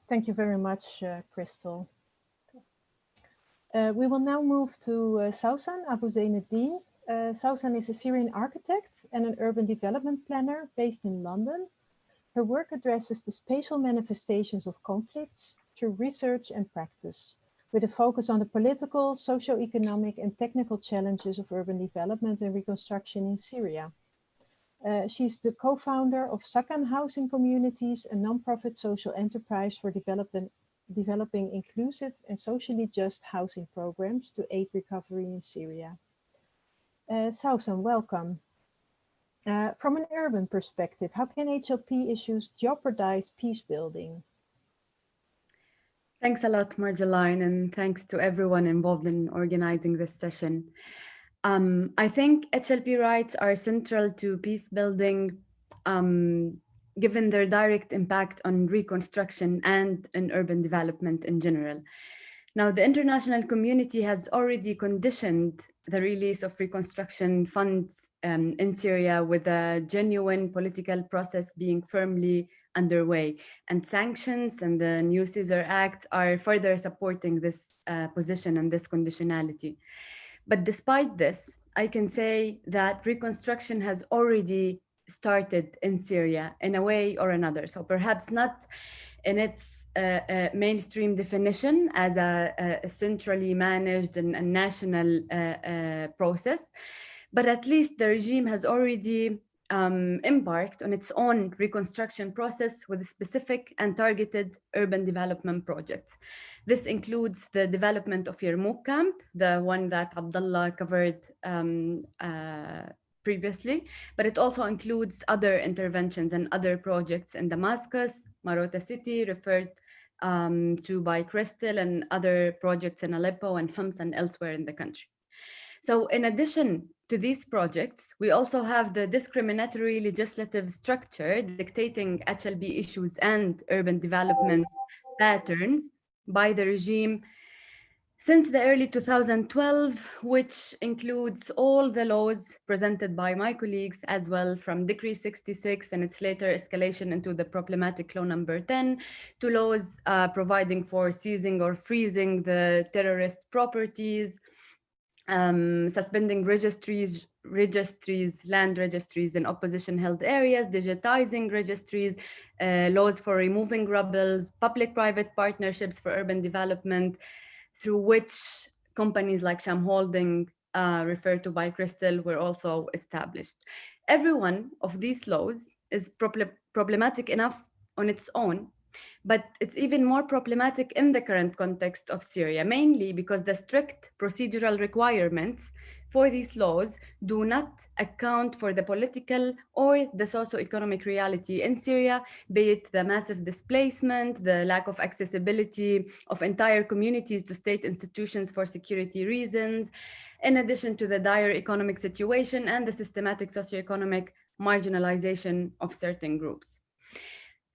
Thank you very much, Crystal. We will now move to Sausan Abu Zainuddin. Sausan is a Syrian architect and an urban development planner based in London. Her work addresses the spatial manifestations of conflicts through research and practice, with a focus on the political, socio-economic, and technical challenges of urban development and reconstruction in Syria. She's the co-founder of Sakan Housing Communities, a non-profit social enterprise for developing inclusive and socially just housing programs to aid recovery in Syria. Sausan, welcome. From an urban perspective, how can HLP issues jeopardize peace building? Thanks a lot, Marjolein, and thanks to everyone involved in organizing this session. I think HLP rights are central to peace building, given their direct impact on reconstruction and in urban development in general. Now, the international community has already conditioned the release of reconstruction funds in Syria with a genuine political process being firmly underway, and sanctions and the new Caesar Act are further supporting this position and this conditionality. But despite this, I can say that reconstruction has already started in Syria in a way or another. So perhaps not in its mainstream definition as a centrally managed and national process, but at least the regime has already embarked on its own reconstruction process with specific and targeted urban development projects. This includes the development of Yarmouk camp, the one that Abdullah covered previously, but it also includes other interventions and other projects in Damascus, Marota city, referred to by Crystal, and other projects in Aleppo and Homs and elsewhere in the country. So in addition to these projects, we also have the discriminatory legislative structure dictating HLB issues and urban development patterns by the regime since the early 2012, which includes all the laws presented by my colleagues as well, from Decree 66 and its later escalation into the problematic law number 10, to laws providing for seizing or freezing the terrorist properties, suspending registries, land registries in opposition-held areas, digitizing registries, laws for removing rubbles, public-private partnerships for urban development, through which companies like Sham Holding, referred to by Crystal, were also established. Every one of these laws is problematic enough on its own, but it's even more problematic in the current context of Syria, mainly because the strict procedural requirements for these laws do not account for the political or the socio-economic reality in Syria, be it the massive displacement, the lack of accessibility of entire communities to state institutions for security reasons, in addition to the dire economic situation and the systematic socio-economic marginalization of certain groups.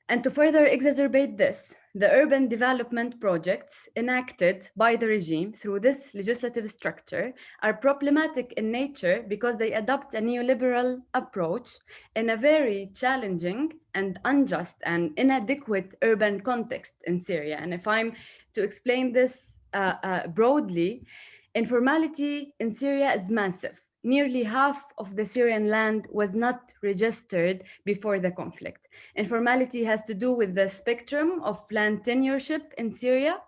And to further exacerbate this, the urban development projects enacted by the regime through this legislative structure are problematic in nature because they adopt a neoliberal approach in a very challenging and unjust and inadequate urban context in Syria. And if I'm to explain this broadly, informality in Syria is massive. Nearly half of the Syrian land was not registered before the conflict. Informality has to do with the spectrum of land tenureship in Syria.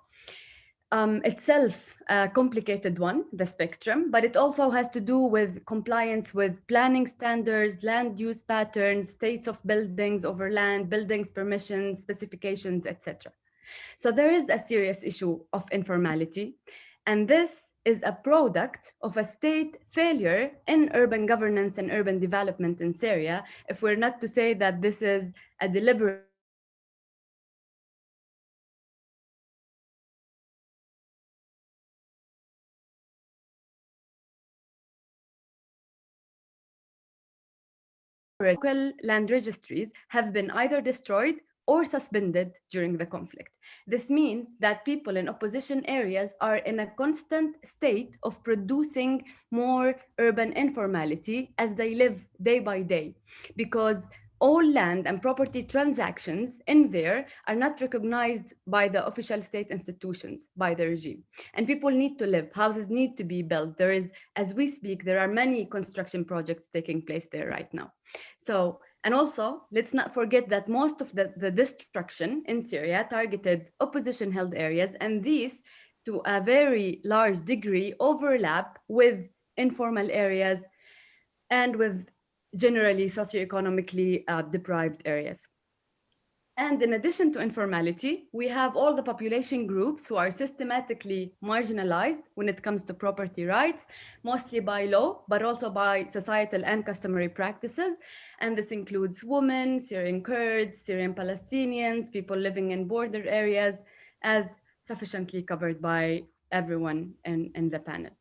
Itself a complicated one, the spectrum, but it also has to do with compliance with planning standards, land use patterns, states of buildings over land, buildings permissions, specifications, etc. So there is a serious issue of informality, and this is a product of a state failure in urban governance and urban development in Syria, if we're not to say that this is a deliberate land registries have been either destroyed or suspended during the conflict. This means that people in opposition areas are in a constant state of producing more urban informality as they live day by day, because all land and property transactions in there are not recognized by the official state institutions, by the regime. And people need to live, houses need to be built. There is, as we speak, there are many construction projects taking place there right now. So, and also, let's not forget that most of the destruction in Syria targeted opposition-held areas, and these, to a very large degree, overlap with informal areas and with generally socioeconomically deprived areas. And in addition to informality, we have all the population groups who are systematically marginalized when it comes to property rights, mostly by law, but also by societal and customary practices. And this includes women, Syrian Kurds, Syrian Palestinians, people living in border areas, as sufficiently covered by everyone in the panel.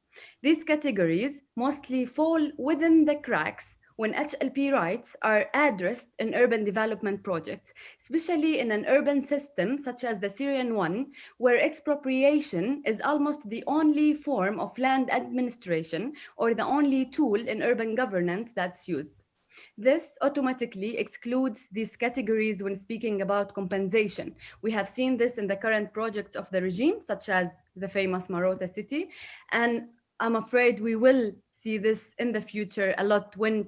These categories mostly fall within the cracks when HLP rights are addressed in urban development projects, especially in an urban system such as the Syrian one, where expropriation is almost the only form of land administration or the only tool in urban governance that's used. This automatically excludes these categories when speaking about compensation. We have seen this in the current projects of the regime, such as the famous Marota city, and I'm afraid we will see this in the future a lot when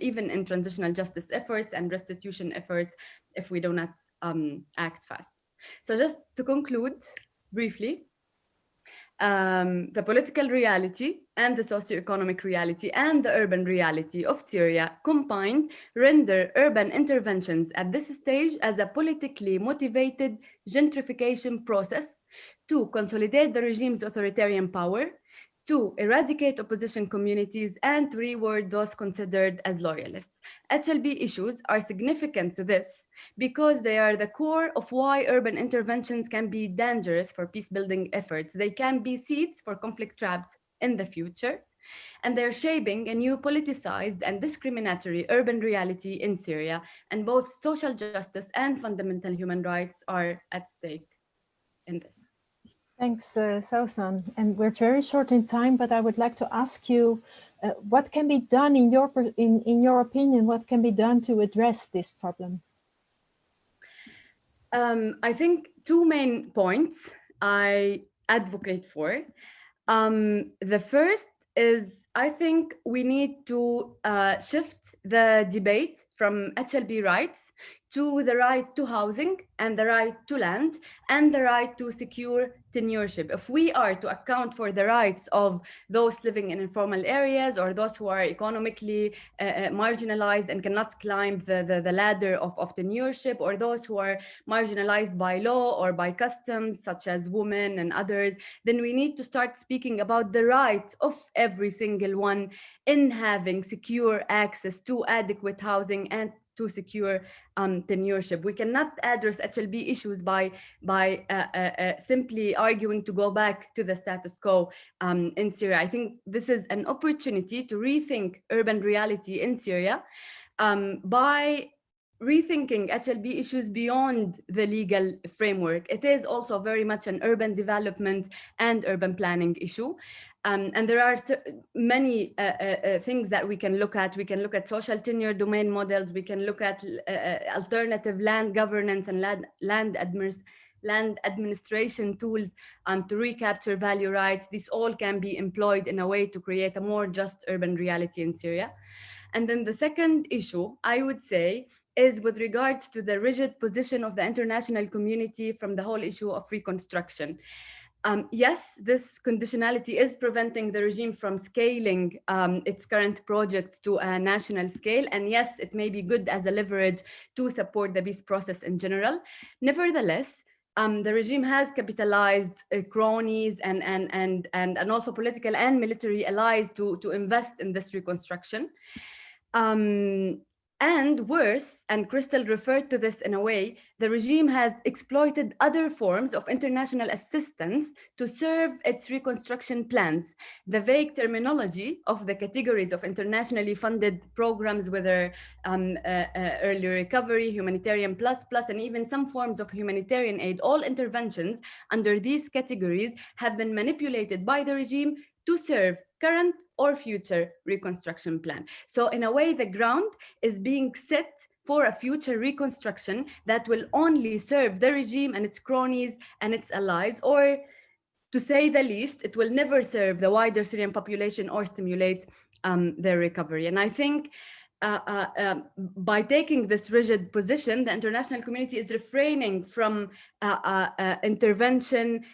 even in transitional justice efforts and restitution efforts, if we do not act fast. So just to conclude briefly, the political reality and the socioeconomic reality and the urban reality of Syria combined render urban interventions at this stage as a politically motivated gentrification process to consolidate the regime's authoritarian power, to eradicate opposition communities, and to reward those considered as loyalists. HLB issues are significant to this because they are the core of why urban interventions can be dangerous for peace-building efforts. They can be seeds for conflict traps in the future, and they're shaping a new politicized and discriminatory urban reality in Syria, and both social justice and fundamental human rights are at stake in this. Thanks, Sausan. And we're very short in time, but I would like to ask you, what can be done in your opinion, what can be done to address this problem? I think two main points I advocate for. The first is, I think we need to shift the debate from HLB rights to the right to housing and the right to land and the right to secure tenureship. If we are to account for the rights of those living in informal areas or those who are economically marginalized and cannot climb the ladder of tenureship, or those who are marginalized by law or by customs, such as women and others, then we need to start speaking about the right of every single one in having secure access to adequate housing and to secure tenureship. We cannot address HLB issues by simply arguing to go back to the status quo in Syria. I think this is an opportunity to rethink urban reality in Syria by rethinking HLB issues beyond the legal framework. It is also very much an urban development and urban planning issue. And there are many things that we can look at. We can look at social tenure domain models. We can look at alternative land governance and land administration tools to recapture value rights. These all can be employed in a way to create a more just urban reality in Syria. And then the second issue, I would say, is with regards to the rigid position of the international community from the whole issue of reconstruction. Yes, this conditionality is preventing the regime from scaling its current projects to a national scale. And yes, it may be good as a leverage to support the peace process in general. Nevertheless, the regime has capitalized cronies and also political and military allies to invest in this reconstruction. And worse, and Crystal referred to this in a way, the regime has exploited other forms of international assistance to serve its reconstruction plans. The vague terminology of the categories of internationally funded programs, whether early recovery, humanitarian plus, and even some forms of humanitarian aid, all interventions under these categories have been manipulated by the regime to serve current or future reconstruction plan. So in a way, the ground is being set for a future reconstruction that will only serve the regime and its cronies and its allies, or to say the least, it will never serve the wider Syrian population or stimulate their recovery. And I think by taking this rigid position, the international community is refraining from intervention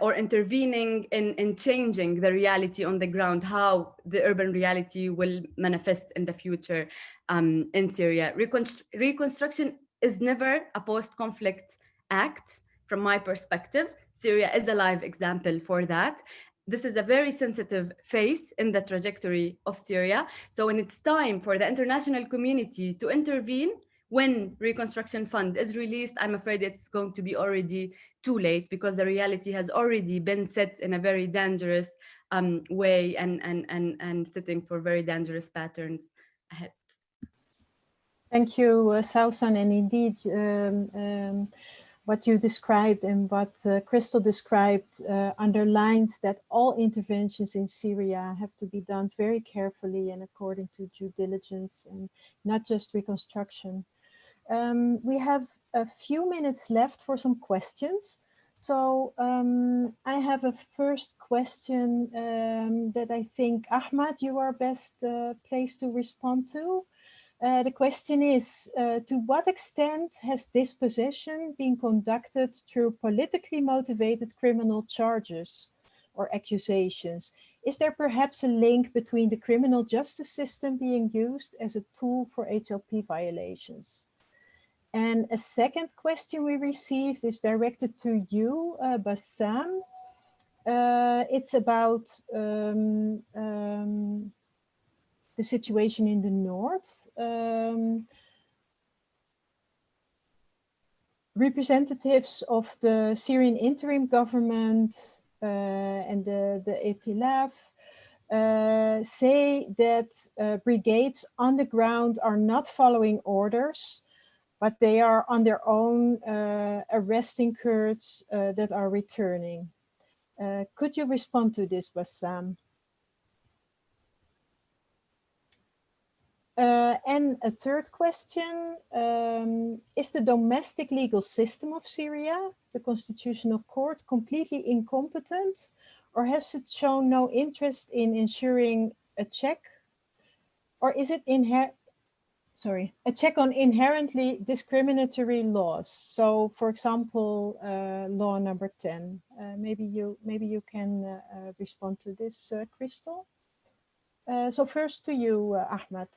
or intervening in changing the reality on the ground, how the urban reality will manifest in the future in Syria. Reconstruction is never a post-conflict act, from my perspective. Syria is a live example for that. This is a very sensitive phase in the trajectory of Syria. So when it's time for the international community to intervene, when reconstruction fund is released, I'm afraid it's going to be already too late, because the reality has already been set in a very dangerous way and sitting for very dangerous patterns ahead. Thank you, Sausan, and indeed what you described and what Crystal described underlines that all interventions in Syria have to be done very carefully and according to due diligence and not just reconstruction. We have a few minutes left for some questions. So I have a first question that I think, Ahmad, you are best placed to respond to. The question is, to what extent has dispossession been conducted through politically motivated criminal charges or accusations? Is there perhaps a link between the criminal justice system being used as a tool for HLP violations? And a second question we received is directed to you, Bassam. It's about the situation in the north. Representatives of the Syrian interim government and the Etilaf say that brigades on the ground are not following orders, but they are on their own arresting Kurds that are returning. Could you respond to this, Bassam? And a third question, is the domestic legal system of Syria, the constitutional court, completely incompetent, or has it shown no interest in ensuring a check? Or is it a check on inherently discriminatory laws? So, for example, law number 10. Maybe you can respond to this, Crystal. So first to you, Ahmed.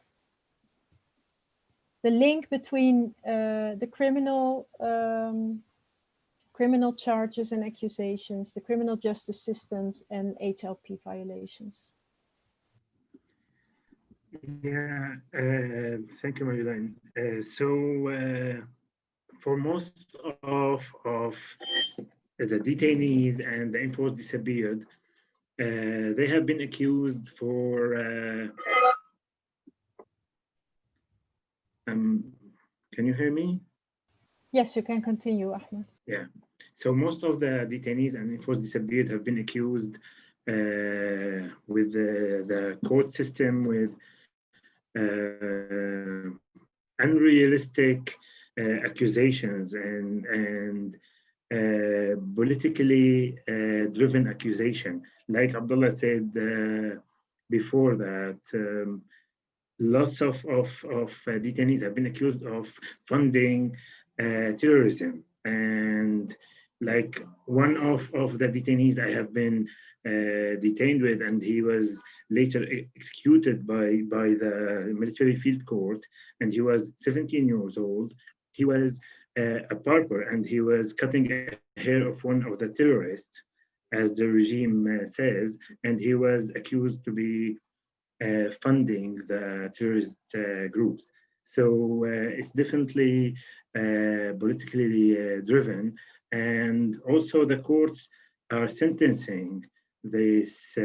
The link between the criminal charges and accusations, the criminal justice systems, and HLP violations. Yeah, thank you, Marilyn. For most of the detainees and the enforced disappeared, they have been accused for. Can you hear me? Yes, you can continue, Ahmed. Yeah. So most of the detainees and enforced disappeared have been accused with the court system with unrealistic accusations and politically driven accusation. Like Abdullah said before that lots of detainees have been accused of funding terrorism. And like one of the detainees I have been detained with, and he was later executed by the military field court, and he was 17 years old. He was a barber, and he was cutting the hair of one of the terrorists, as the regime says, and he was accused to be funding the terrorist groups. So it's definitely politically driven, and also the courts are sentencing those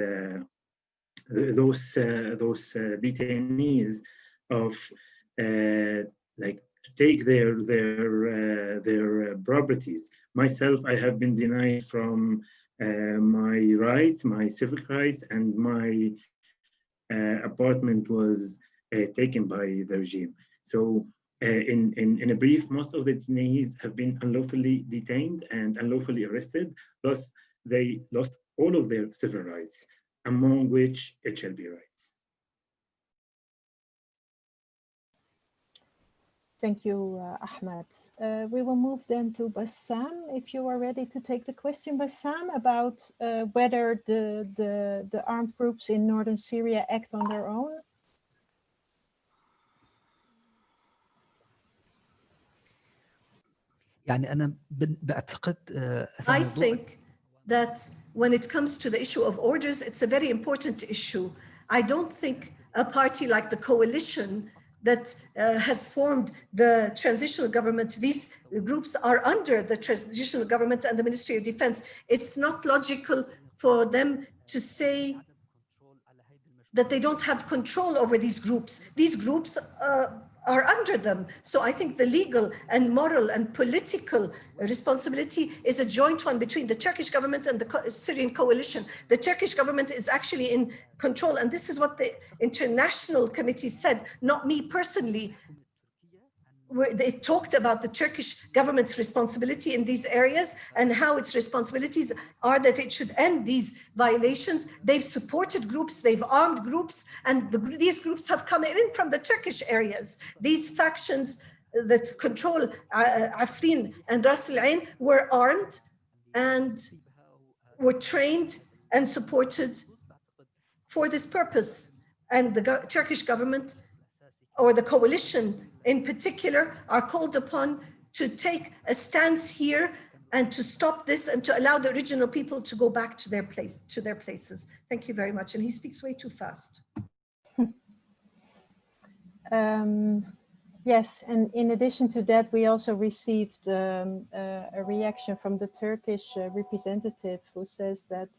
detainees of like to take their properties. Myself, I have been denied from my rights, my civic rights, and my apartment was taken by the regime. So in a brief, most of the detainees have been unlawfully detained and unlawfully arrested. Thus, they lost all of their civil rights, among which HLP rights. Thank you, Ahmed. We will move then to Bassam, if you are ready to take the question, Bassam, about whether the armed groups in northern Syria act on their own. I think that when it comes to the issue of orders, it's a very important issue. I don't think a party like the coalition that has formed the transitional government, these groups are under the transitional government and the Ministry of Defense. It's not logical for them to say that they don't have control over these groups. These groups are under them. So I think the legal and moral and political responsibility is a joint one between the Turkish government and the Syrian coalition. The Turkish government is actually in control. And this is what the international committee said, not me personally. They talked about the Turkish government's responsibility in these areas and how its responsibilities are that it should end these violations. They've supported groups, they've armed groups, and these groups have come in from the Turkish areas. These factions that control Afrin and Ras Al Ain were armed and were trained and supported for this purpose. And the Turkish government or the coalition in particular are called upon to take a stance here and to stop this and to allow the original people to go back to their places. Thank you very much. And he speaks way too fast. Yes, and in addition to that, we also received a reaction from the Turkish representative who says that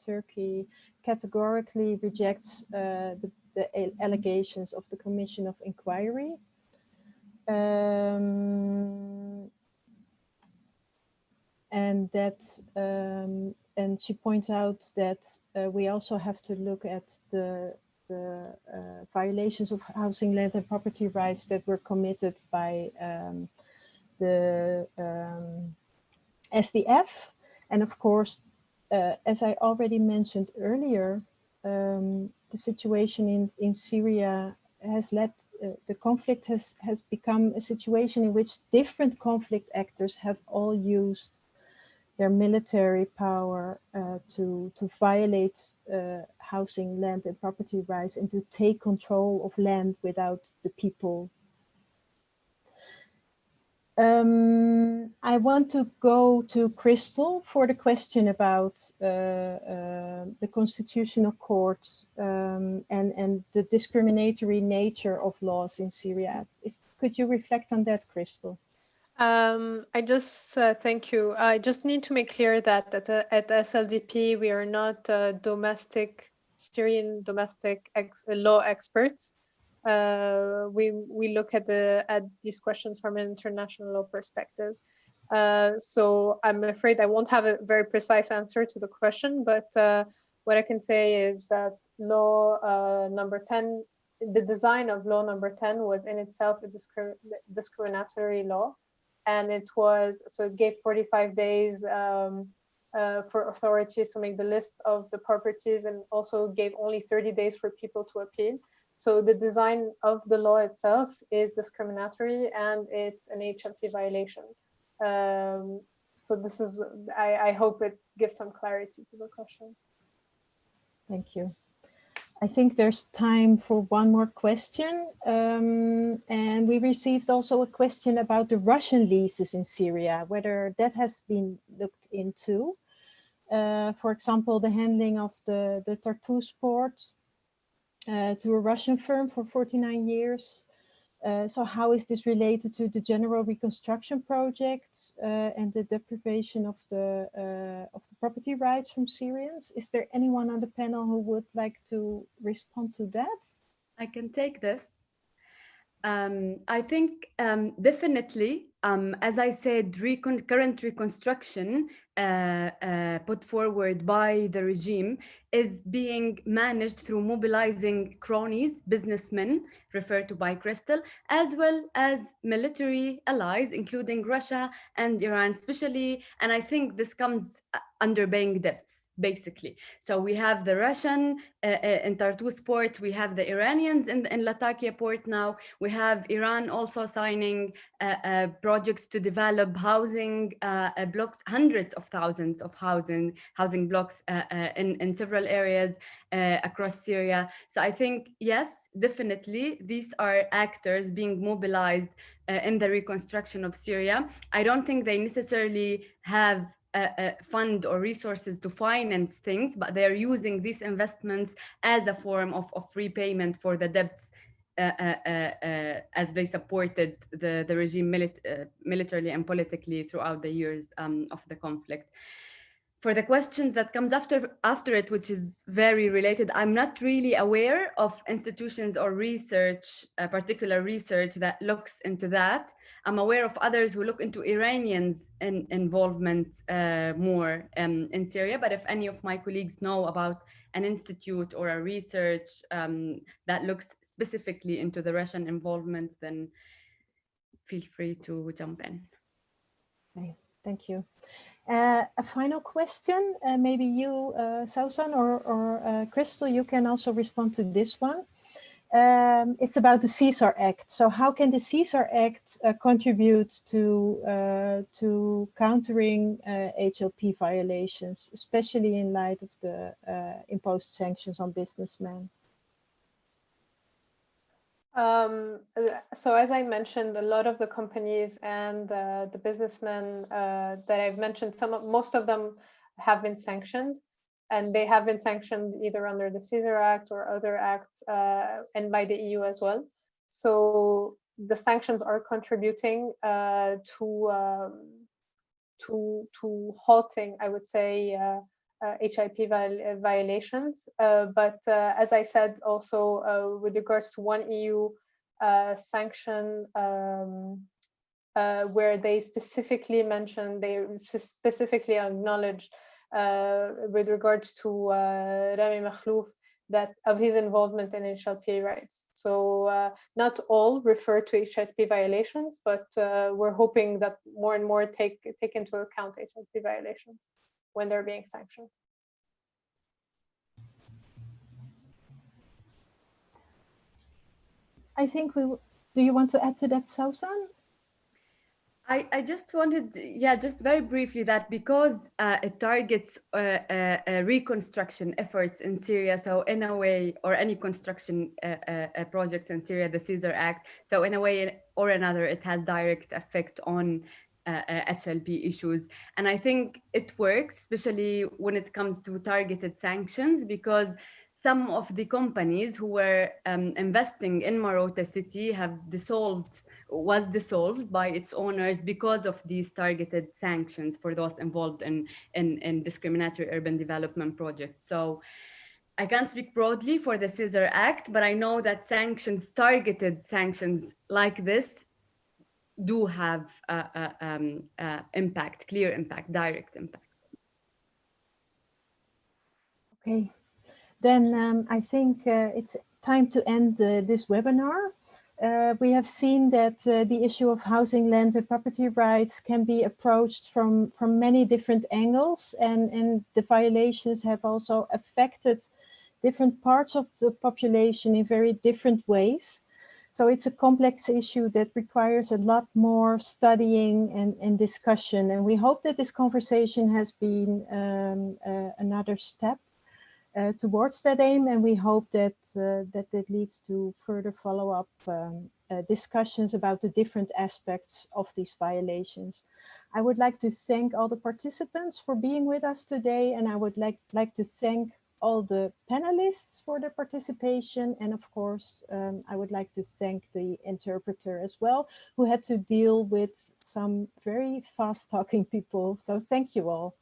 Turkey categorically rejects the allegations of the Commission of Inquiry. And that, and she points out that we also have to look at the violations of housing, land and property rights that were committed by the SDF. And of course, as I already mentioned earlier, the situation in Syria has led, the conflict has become a situation in which different conflict actors have all used their military power to violate housing, land and property rights and to take control of land without the people. I want to go to Crystal for the question about the Constitutional Court and the discriminatory nature of laws in Syria. Could you reflect on that, Crystal? I just, thank you. I just need to make clear that at SLDP, we are not Syrian domestic law experts. We look at these questions from an international law perspective. So I'm afraid I won't have a very precise answer to the question, but what I can say is that law number 10, the design of law number 10 was in itself a discriminatory law. And it gave 45 days for authorities to make the list of the properties and also gave only 30 days for people to appeal. So the design of the law itself is discriminatory and it's an HLP violation. So this is, I hope it gives some clarity to the question. Thank you. I think there's time for one more question. And we received also a question about the Russian leases in Syria, whether that has been looked into. For example, the handling of the Tartus port to a Russian firm for 49 years. So how is this related to the general reconstruction projects and the deprivation of the property rights from Syrians? Is there anyone on the panel who would like to respond to that? I can take this. I think definitely, as I said, current reconstruction put forward by the regime is being managed through mobilizing cronies, businessmen, referred to by Crystal, as well as military allies, including Russia and Iran especially. And I think this comes under paying debts, basically. So we have the Russian in Tartus port, we have the Iranians in Latakia port now, we have Iran also signing projects to develop housing blocks, hundreds of thousands of housing blocks in several areas across Syria. So I think, yes, definitely, these are actors being mobilized in the reconstruction of Syria. I don't think they necessarily have fund or resources to finance things, but they're using these investments as a form of repayment for the debts as they supported the regime militarily and politically throughout the years of the conflict. for the questions that comes after it, which is very related, I'm not really aware of institutions or research, particular research that looks into that. I'm aware of others who look into Iranians' involvement more in Syria, but if any of my colleagues know about an institute or a research that looks specifically into the Russian involvement, then feel free to jump in. Okay, thank you. A final question, maybe you, Sausan or Crystal, you can also respond to this one. It's about the CSAR Act. So how can the CSAR Act contribute to countering HLP violations, especially in light of the imposed sanctions on businessmen? So as I mentioned, a lot of the companies and the businessmen that I've mentioned, most of them have been sanctioned, and they have been sanctioned either under the CSAR Act or other acts, and by the EU as well. So the sanctions are contributing to halting, I would say, HIP violations. But as I said, also with regards to one EU sanction where they specifically mentioned, they specifically acknowledged with regards to Rami Makhlouf that of his involvement in HLP rights. So not all refer to HLP violations, but we're hoping that more and more take into account HLP violations when they're being sanctioned. I think do you want to add to that, Sausan? I just wanted, just very briefly, that because it targets reconstruction efforts in Syria, so in a way, or any construction projects in Syria, the CSAR Act, so in a way or another, it has direct effect on HLP issues. And I think it works, especially when it comes to targeted sanctions, because some of the companies who were investing in Marota city was dissolved by its owners because of these targeted sanctions for those involved in discriminatory urban development projects. So I can't speak broadly for the CSAR Act, but I know that targeted sanctions like this do have impact, clear impact, direct impact. Okay, then I think it's time to end this webinar. We have seen that the issue of housing, land and property rights can be approached from many different angles, and the violations have also affected different parts of the population in very different ways. So it's a complex issue that requires a lot more studying and discussion. And we hope that this conversation has been another step towards that aim. And we hope that that leads to further follow-up discussions about the different aspects of these violations. I would like to thank all the participants for being with us today. And I would like to thank all the panelists for their participation. And of course, I would like to thank the interpreter as well, who had to deal with some very fast talking people. So thank you all.